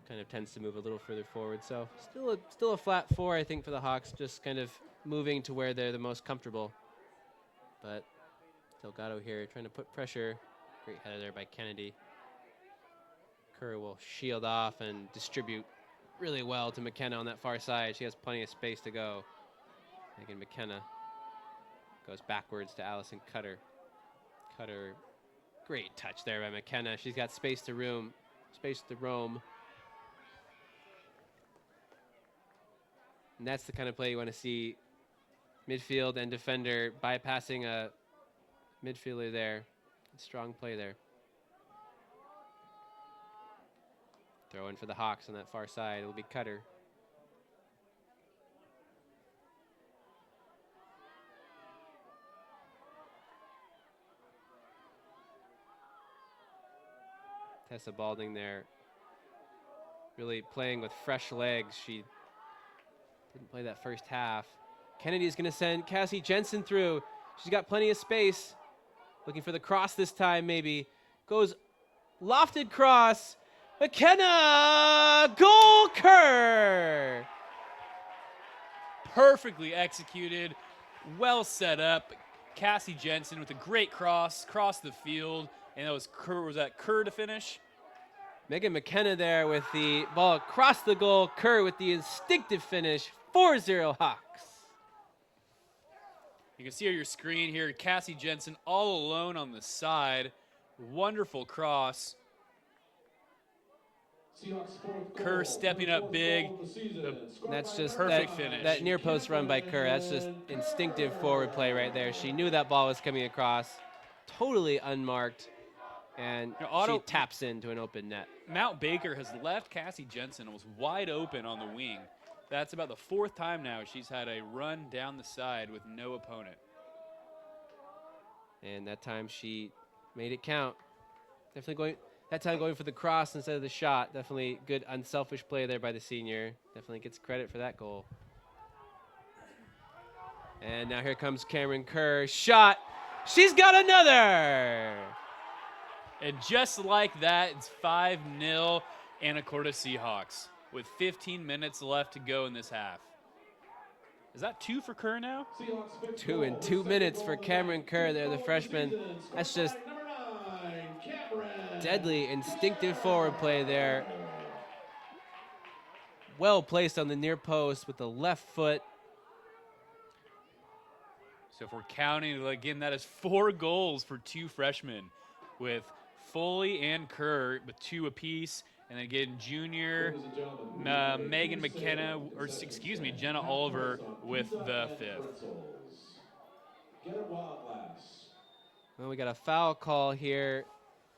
kind of tends to move a little further forward. So still a flat 4, I think, for the Hawks, just kind of moving to where they're the most comfortable. But Delgado here trying to put pressure. Great header there by Kennedy. Kerr will shield off and distribute really well to McKenna on that far side. She has plenty of space to go. Again, McKenna goes backwards to Allison Cutter. Cutter, great touch there by McKenna. She's got space to roam. And that's the kind of play you want to see. Midfield and defender bypassing a midfielder there. Strong play there. Throw in for the Hawks on that far side. It'll be Cutter. Tessa Balding there, really playing with fresh legs. She didn't play that first half. Kennedy's going to send Cassie Jensen through. She's got plenty of space. Looking for the cross this time, maybe. Goes lofted cross. McKenna! Goal, Kerr! Perfectly executed, well set up. Cassie Jensen with a great cross the field. And that was Kerr to finish? Megan McKenna there with the ball across the goal. Kerr with the instinctive finish. 4-0 Hawks. You can see on your screen here, Cassie Jensen all alone on the side. Wonderful cross. Kerr stepping up big. That's just perfect finish. That near post run by Kerr. That's just instinctive forward play right there. She knew that ball was coming across. Totally unmarked. And she taps into an open net. Mount Baker has left Cassie Jensen and was wide open on the wing. That's about the 4th time now she's had a run down the side with no opponent. And that time she made it count. Definitely going for the cross instead of the shot. Definitely good unselfish play there by the senior. Definitely gets credit for that goal. And now here comes Cameron Kerr. Shot. She's got another. And just like that, it's 5-0 Anacortes Seahawks with 15 minutes left to go in this half. Is that 2 for Kerr now? 2 in 2 minutes for Cameron Kerr there, the freshman. That's just deadly instinctive forward play there. Well placed on the near post with the left foot. So if we're counting, again, that is 4 goals for 2 freshmen with Foley and Kerr with 2 apiece. And then again, junior Megan McKenna, or excuse me, Jenna Oliver with the 5th. Well, we got a foul call here.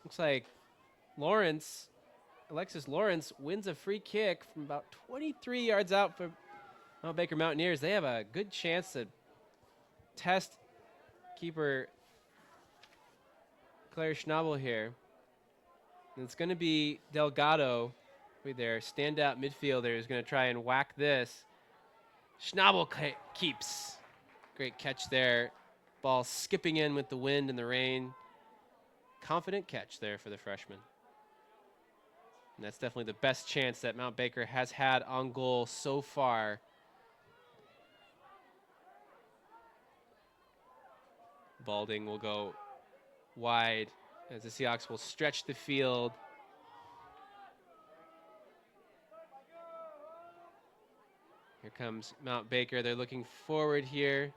Looks like Alexis Lawrence wins a free kick from about 23 yards out for Mount Baker Mountaineers. They have a good chance to test keeper Claire Schnabel here. And it's going to be Delgado, their standout midfielder, is going to try and whack this. Schnabel keeps. Great catch there. Ball skipping in with the wind and the rain. Confident catch there for the freshman. And that's definitely the best chance that Mount Baker has had on goal so far. Balding will go wide as the Seahawks will stretch the field. Here comes Mount Baker. They're looking forward here.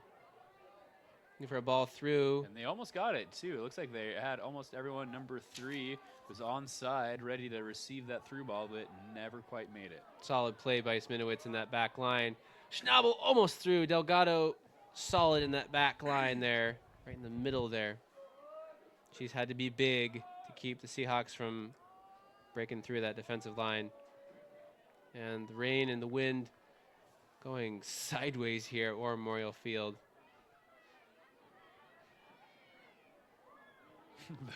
Looking for a ball through. And they almost got it, too. It looks like they had almost everyone. Number 3 was onside, ready to receive that through ball, but never quite made it. Solid play by Sminowitz in that back line. Schnabel almost through. Delgado solid in that back line there, right in the middle there. She's had to be big to keep the Seahawks from breaking through that defensive line. And the rain and the wind going sideways here at War Memorial Field.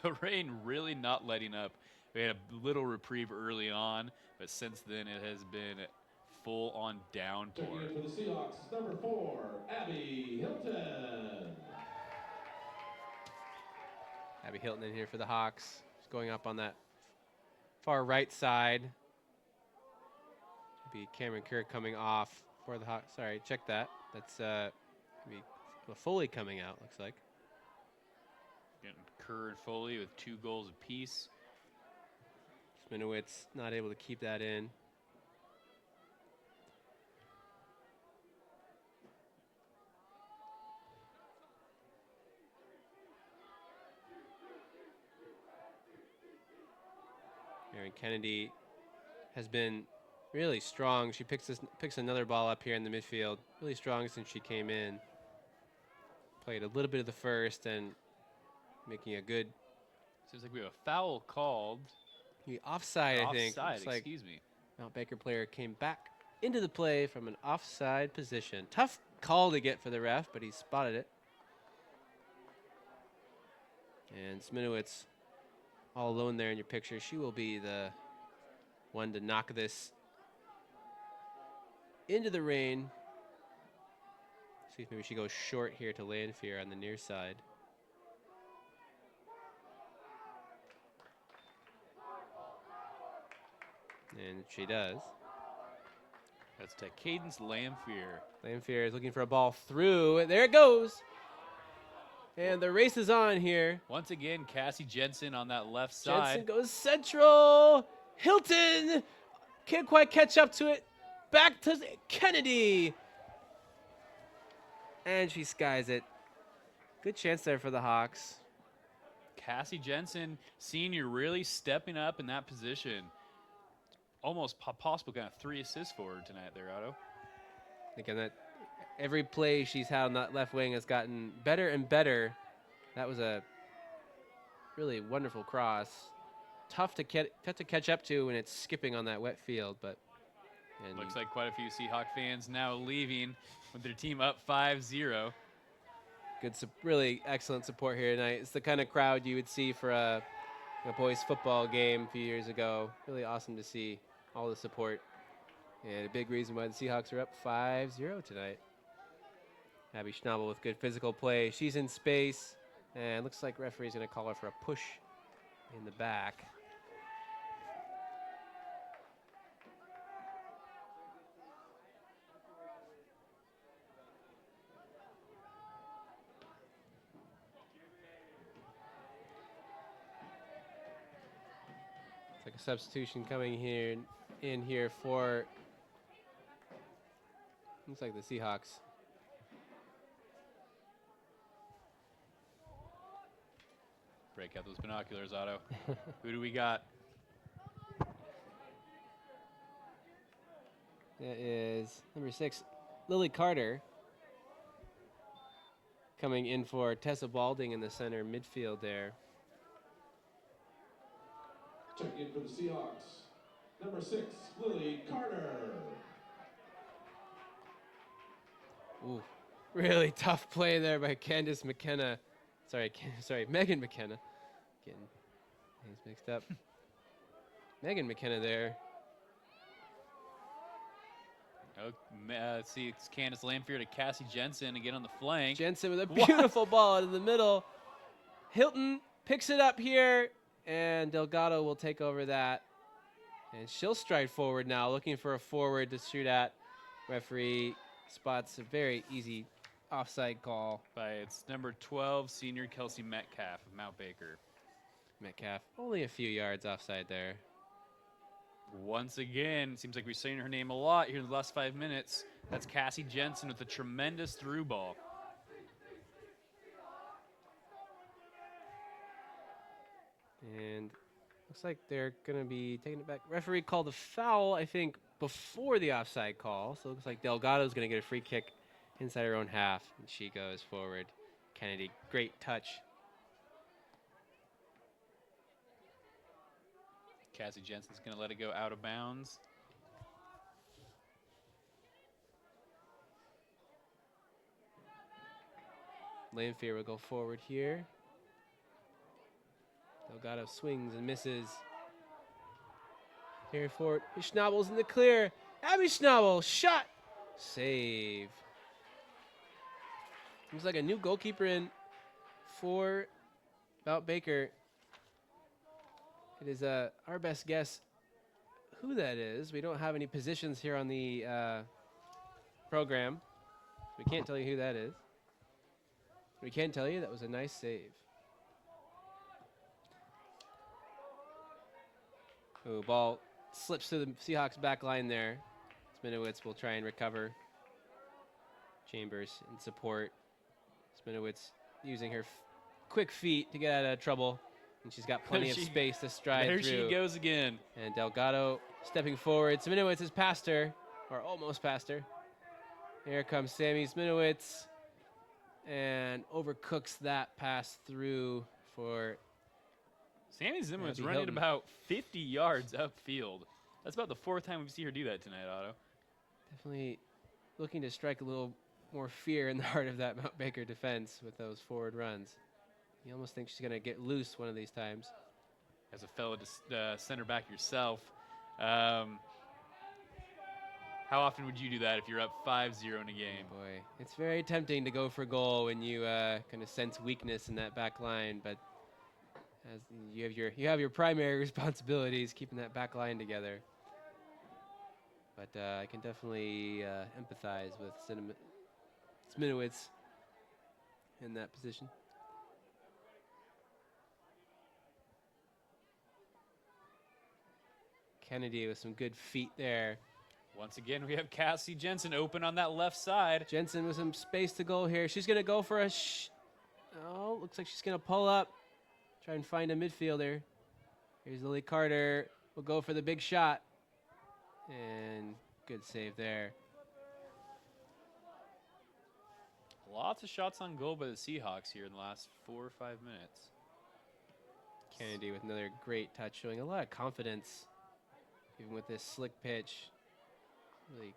The rain really not letting up. We had a little reprieve early on, but since then it has been full-on downpour. Checking in for the Seahawks, number 4, Abby Hilton. Abby Hilton in here for the Hawks. She's going up on that far right side. Be Cameron Kerr coming off for the Hawks. Sorry, check that. That's be Foley coming out, looks like. Getting Kerr and Foley with 2 goals apiece. Sminowitz not able to keep that in. Erin Kennedy has been really strong. She picks another ball up here in the midfield. Really strong since she came in. Played a little bit of the first and making a good. Seems like we have a foul called. Offside, I think. Offside, Like excuse me. Mount Baker player came back into the play from an offside position. Tough call to get for the ref, but he spotted it. And Sminowitz all alone there in your picture. She will be the one to knock this into the rain. See if maybe she goes short here to Lanfear on the near side. And she does. That's to Cadence Lanfear. Lanfear is looking for a ball through. There it goes. And the race is on here. Once again, Cassie Jensen on that left side. Jensen goes central. Hilton can't quite catch up to it. Back to Kennedy. And she skies it. Good chance there for the Hawks. Cassie Jensen, senior, really stepping up in that position. Almost possible kind of 3 assists for her tonight there, Otto. Again, that every play she's had on that left wing has gotten better and better. That was a really wonderful cross. Tough to catch up to when it's skipping on that wet field, but looks like quite a few Seahawk fans now leaving with their team up 5-0. Good, really excellent support here tonight. It's the kind of crowd you would see for a boys football game a few years ago. Really awesome to see all the support. And a big reason why the Seahawks are up 5-0 tonight. Abby Schnabel with good physical play. She's in space. And looks like referee's going to call her for a push in the back. It's like a substitution coming in here for, looks like the Seahawks. Break out those binoculars, Otto. Who do we got? That is number 6, Lily Carter. Coming in for Tessa Balding in the center midfield there. Check in for the Seahawks, number 6, Lily Carter. Ooh, really tough play there by Candace McKenna. Sorry, Megan McKenna. Getting things mixed up. Megan McKenna there. Let's see, it's Candace Lanfear to Cassie Jensen again on the flank. Jensen with a beautiful ball into the middle. Hilton picks it up here, and Delgado will take over that. And she'll stride forward now, looking for a forward to shoot at. Referee spots a very easy offside call. By its number 12, senior Kelsey Metcalf of Mount Baker. Metcalf, only a few yards offside there. Once again, seems like we've seen her name a lot here in the last 5 minutes. That's Cassie Jensen with a tremendous through ball. And looks like they're going to be taking it back. Referee called a foul, I think, before the offside call. So it looks like Delgado's going to get a free kick inside her own half. And she goes forward. Kennedy, great touch. Cassie Jensen's going to let it go out of bounds. Lanphier will go forward here. Delgado swings and misses. Here forward. Schnabel's in the clear. Abby Schnabel, shot. Save. Looks like a new goalkeeper in for Mount Baker. It is our best guess who that is. We don't have any positions here on the program. We can't tell you who that is. We can tell you that was a nice save. Oh, ball slips through the Seahawks back line there. Sminowitz will try and recover. Chambers in support. Sminowitz using her quick feet to get out of trouble. And she's got plenty of space to stride there through. There she goes again. And Delgado stepping forward. Sminowitz has passed her, or almost passed her. Here comes Sammy Sminowitz. And overcooks that pass through for Sammy Zimmerman's Abby running Hilton. about 50 yards upfield. That's about the 4th time we've seen her do that tonight, Otto. Definitely looking to strike a little more fear in the heart of that Mount Baker defense with those forward runs. You almost think she's going to get loose one of these times. As a fellow center back yourself, how often would you do that if you're up 5-0 in a game? Boy, it's very tempting to go for goal when you kind of sense weakness in that back line, but as you have your primary responsibilities keeping that back line together. But I can definitely empathize with Sminowitz in that position. Kennedy with some good feet there. Once again, we have Cassie Jensen open on that left side. Jensen with some space to go here. She's going to go for a oh, looks like she's going to pull up. Try and find a midfielder. Here's Lily Carter. We'll go for the big shot. And good save there. Lots of shots on goal by the Seahawks here in the last 4 or 5 minutes. Kennedy with another great touch, showing a lot of confidence, even with this slick pitch. Really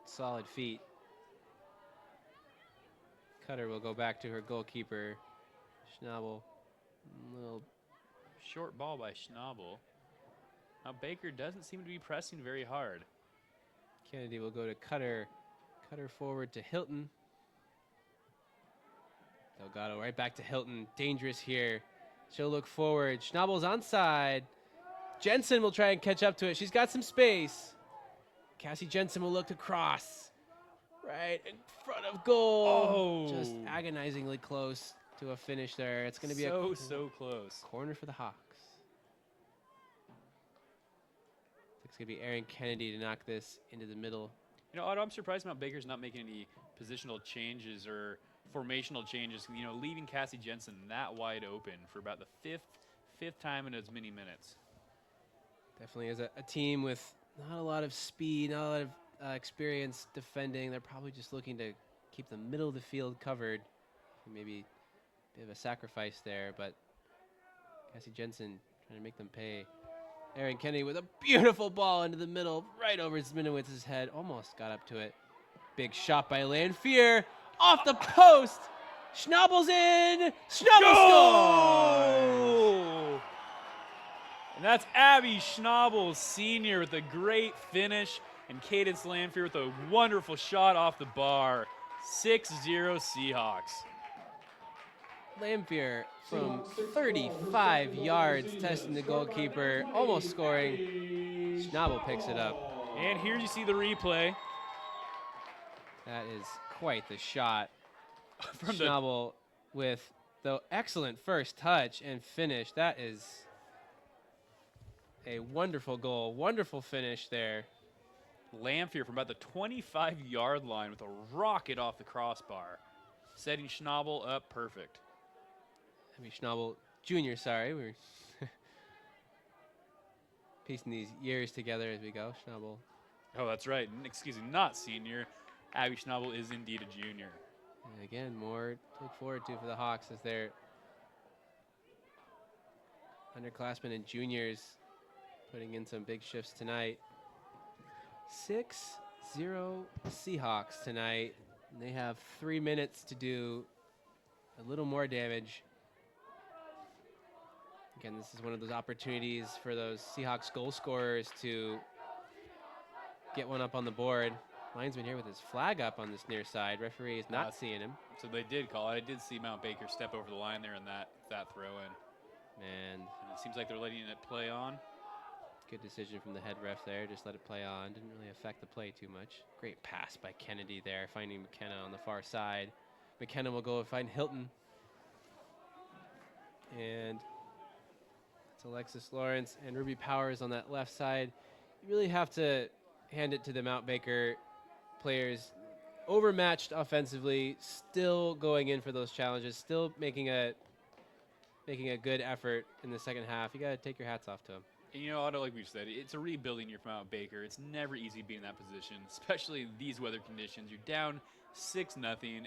solid feet. Cutter will go back to her goalkeeper, Schnabel. Little short ball by Schnabel. Now Baker doesn't seem to be pressing very hard. Kennedy will go to Cutter. Cutter forward to Hilton. Delgado right back to Hilton. Dangerous here. She'll look forward. Schnabel's onside. Jensen will try and catch up to it. She's got some space. Cassie Jensen will look to cross. Right in front of goal. Oh. Just agonizingly close to a finish there. It's going to be so close. Corner for the Hawks. It's going to be Erin Kennedy to knock this into the middle. You know, Otto, I'm surprised Mount Baker's not making any positional changes or formational changes. You know, leaving Cassie Jensen that wide open for about the fifth time in as many minutes. Definitely as a team with not a lot of speed, not a lot of experience defending. They're probably just looking to keep the middle of the field covered. Maybe a bit of a sacrifice there, but Cassie Jensen trying to make them pay. Erin Kennedy with a beautiful ball into the middle, right over Zminowitz's head. Almost got up to it. Big shot by Lanphier. Off the post. Schnabel's in. Schnabel scores! And that's Abby Schnabel, senior, with a great finish. And Cadence Lanphier with a wonderful shot off the bar. 6-0 Seahawks. Lanphier from 35 yards testing the goalkeeper, almost scoring. Schnabel picks it up. And here you see the replay. That is quite the shot. From Schnabel with the excellent first touch and finish. That is a wonderful goal. Wonderful finish there. Lamphere from about the 25-yard line with a rocket off the crossbar, setting Schnabel up perfect. I mean, Schnabel Jr., sorry. We're piecing these years together as we go. Schnabel. Oh, that's right. Excuse me, not senior. Abby Schnabel is indeed a junior. And again, more to look forward to for the Hawks as they're underclassmen and juniors putting in some big shifts tonight. 6-0 Seahawks tonight. And they have 3 minutes to do a little more damage. Again, this is one of those opportunities for those Seahawks goal scorers to get one up on the board. Linesman here with his flag up on this near side. Referee is not seeing him. So they did call it. I did see Mount Baker step over the line there in that throw in. And it seems like they're letting it play on. Good decision from the head ref there. Just let it play on. Didn't really affect the play too much. Great pass by Kennedy there, finding McKenna on the far side. McKenna will go and find Hilton. And it's Alexis Lawrence and Ruby Powers on that left side. You really have to hand it to the Mount Baker players. Overmatched offensively, still going in for those challenges, still making a good effort in the second half. You got to take your hats off to them. And you know, Otto, like we've said, it's a rebuilding year for Mount Baker. It's never easy being in that position, especially these weather conditions. You're down 6-0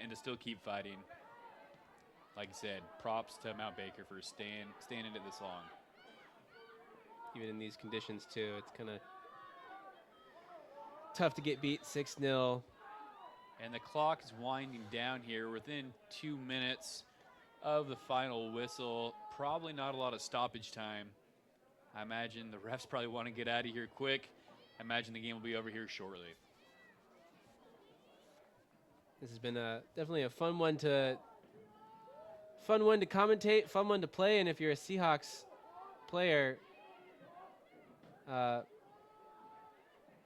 and to still keep fighting. Like I said, props to Mount Baker for staying in it this long. Even in these conditions too, it's kind of tough to get beat 6-0. And the clock is winding down here within 2 minutes of the final whistle. Probably not a lot of stoppage time. I imagine the refs probably want to get out of here quick. I imagine the game will be over here shortly. This has been definitely a fun one to commentate, fun one to play, and if you're a Seahawks player,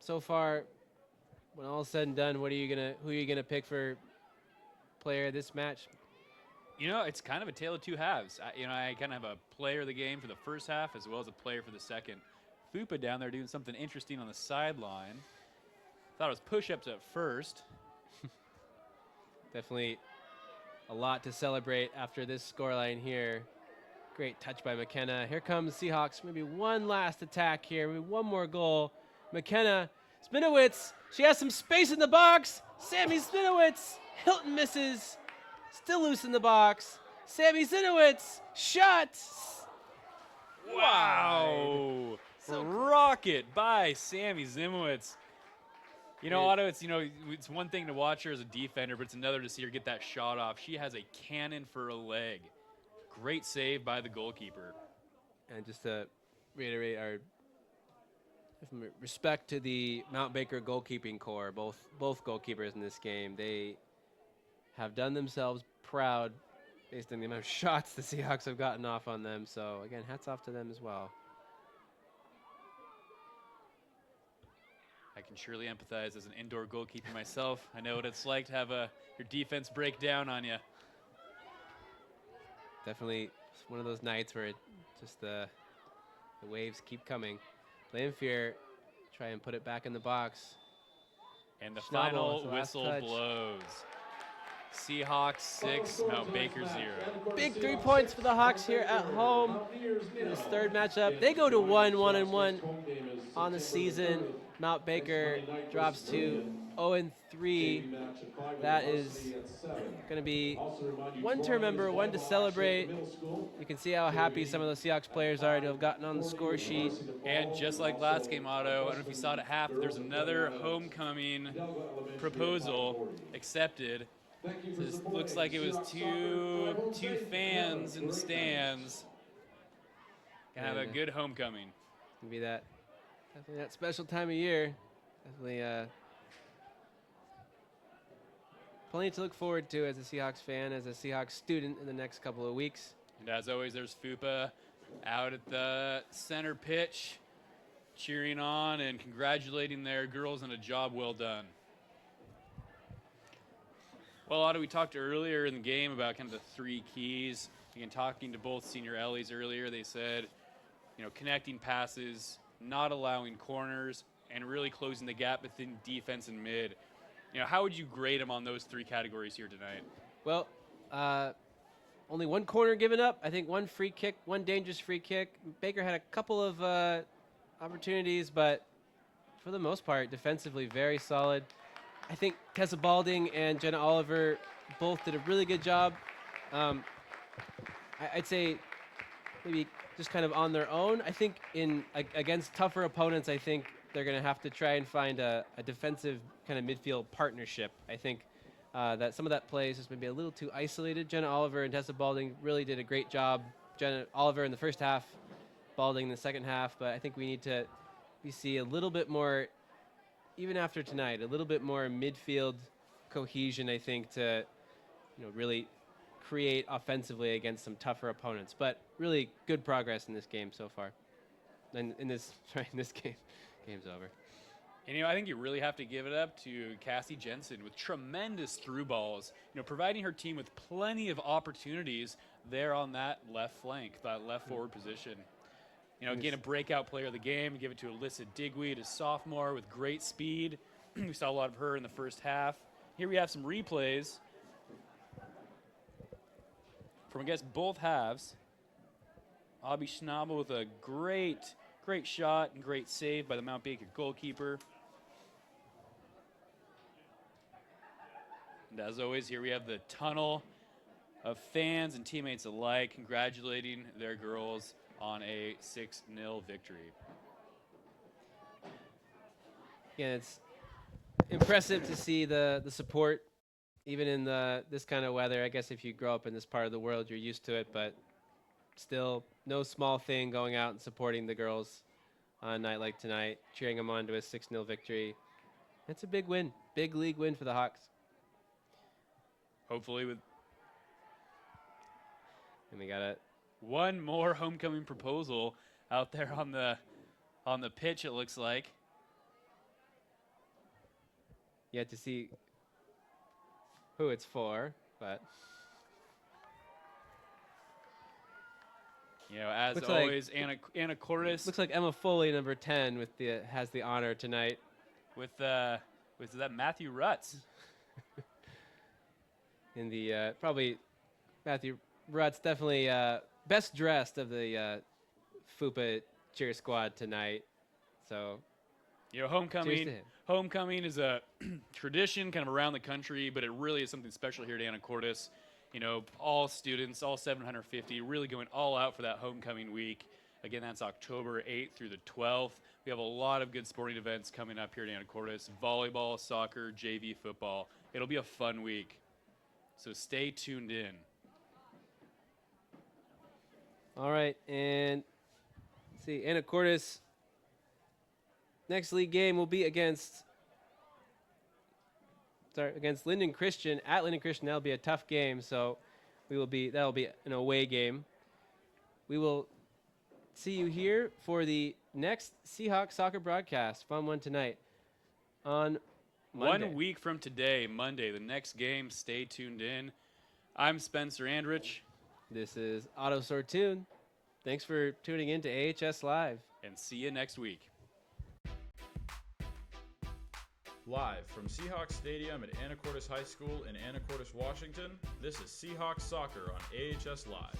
so far, when all is said and done, who are you gonna pick for player of this match? You know, it's kind of a tale of two halves. I kind of have a player of the game for the first half as well as a player for the second. Fupa down there doing something interesting on the sideline. Thought it was push-ups at first. Definitely a lot to celebrate after this scoreline here. Great touch by McKenna. Here comes Seahawks. Maybe one last attack here. Maybe one more goal. McKenna, Spinowitz. She has some space in the box. Sammy Spinowitz. Hilton misses. Still loose in the box. Sammy Zinowitz. Shot. Wow. Rocket by Sammy Zimowitz. You know, Otto, it's one thing to watch her as a defender, but it's another to see her get that shot off. She has a cannon for a leg. Great save by the goalkeeper. And just to reiterate our respect to the Mount Baker goalkeeping core, both goalkeepers in this game, they have done themselves proud based on the amount of shots the Seahawks have gotten off on them. So, again, hats off to them as well. I can surely empathize as an indoor goalkeeper myself. I know what it's like to have your defense break down on you. Definitely one of those nights where just the waves keep coming. Lamphere try and put it back in the box. And the final whistle blows. Seahawks 6, Mount Baker 0. Big 3 points for the Hawks here at home in this third matchup. They go to 1-1-1 on the season. Mount Baker drops to 0-3. That is going to be one to remember, one to celebrate. You can see how happy some of the Seahawks players are to have gotten on the score sheet. And just like last game, Otto, I don't know if you saw it at half, there's another homecoming proposal accepted. So this looks like it was two fans in the stands. Gonna have a good homecoming. Gonna be definitely that special time of year. Definitely plenty to look forward to as a Seahawks fan, as a Seahawks student in the next couple of weeks. And as always, there's Fupa out at the center pitch. cheering on and congratulating their girls on a job well done. Well, Otto, we talked earlier in the game about kind of the 3 keys. Again, talking to both senior Ellies earlier, they said, connecting passes, not allowing corners, and really closing the gap between defense and mid. How would you grade them on those 3 categories here tonight? Well, only 1 corner given up. I think 1 free kick, 1 dangerous free kick. Baker had a couple of opportunities, but for the most part, defensively very solid. I think Tessa Balding and Jenna Oliver both did a really good job. I'd say maybe just kind of on their own. I think against tougher opponents, I think they're going to have to try and find a defensive kind of midfield partnership. I think that some of that play is just maybe a little too isolated. Jenna Oliver and Tessa Balding really did a great job. Jenna Oliver in the first half, Balding in the second half, but I think we see a little bit more, even after tonight, a little bit more midfield cohesion, I think, to really create offensively against some tougher opponents. But really good progress in this game so far. And in this game, game's over. And I think you really have to give it up to Cassie Jensen with tremendous through balls, providing her team with plenty of opportunities there on that left flank, that left forward position. Again, a breakout player of the game. Give it to Alyssa Digweed, a sophomore with great speed. We saw a lot of her in the first half. Here we have some replays from, I guess, both halves. Abby Schnabel with a great shot and great save by the Mount Baker goalkeeper. And as always, here we have the tunnel of fans and teammates alike congratulating their girls on a 6-0 victory. Yeah, it's impressive to see the support, even in this kind of weather. I guess if you grow up in this part of the world, you're used to it, but still no small thing going out and supporting the girls on a night like tonight, cheering them on to a 6-0 victory. It's a big win, big league win for the Hawks. Hopefully with... And we got one more homecoming proposal out there on the pitch, it looks like. Yet to see who it's for, but as looks always, Anacortes looks like Emma Foley, number 10, has the honor tonight. With that Matthew Rutz. In the probably Matthew Rutz, definitely best dressed of the FUPA cheer squad tonight. So, homecoming is a tradition kind of around the country, but it really is something special here at Anacortes. All students, all 750, really going all out for that homecoming week. Again, that's October 8th through the 12th. We have a lot of good sporting events coming up here at Anacortes: volleyball, soccer, JV football. It'll be a fun week. So stay tuned in. All right, and let's see, Anacortes next league game will be against Linden Christian at Linden Christian. That'll be a tough game, so that'll be an away game. We will see you here for the next Seahawks soccer broadcast. Fun one tonight on Monday. 1 week from today, Monday, the next game. Stay tuned in. I'm Spencer Andrich. This is Otto Sortune. Thanks for tuning in to AHS Live. And see you next week. Live from Seahawks Stadium at Anacortes High School in Anacortes, Washington, this is Seahawks Soccer on AHS Live.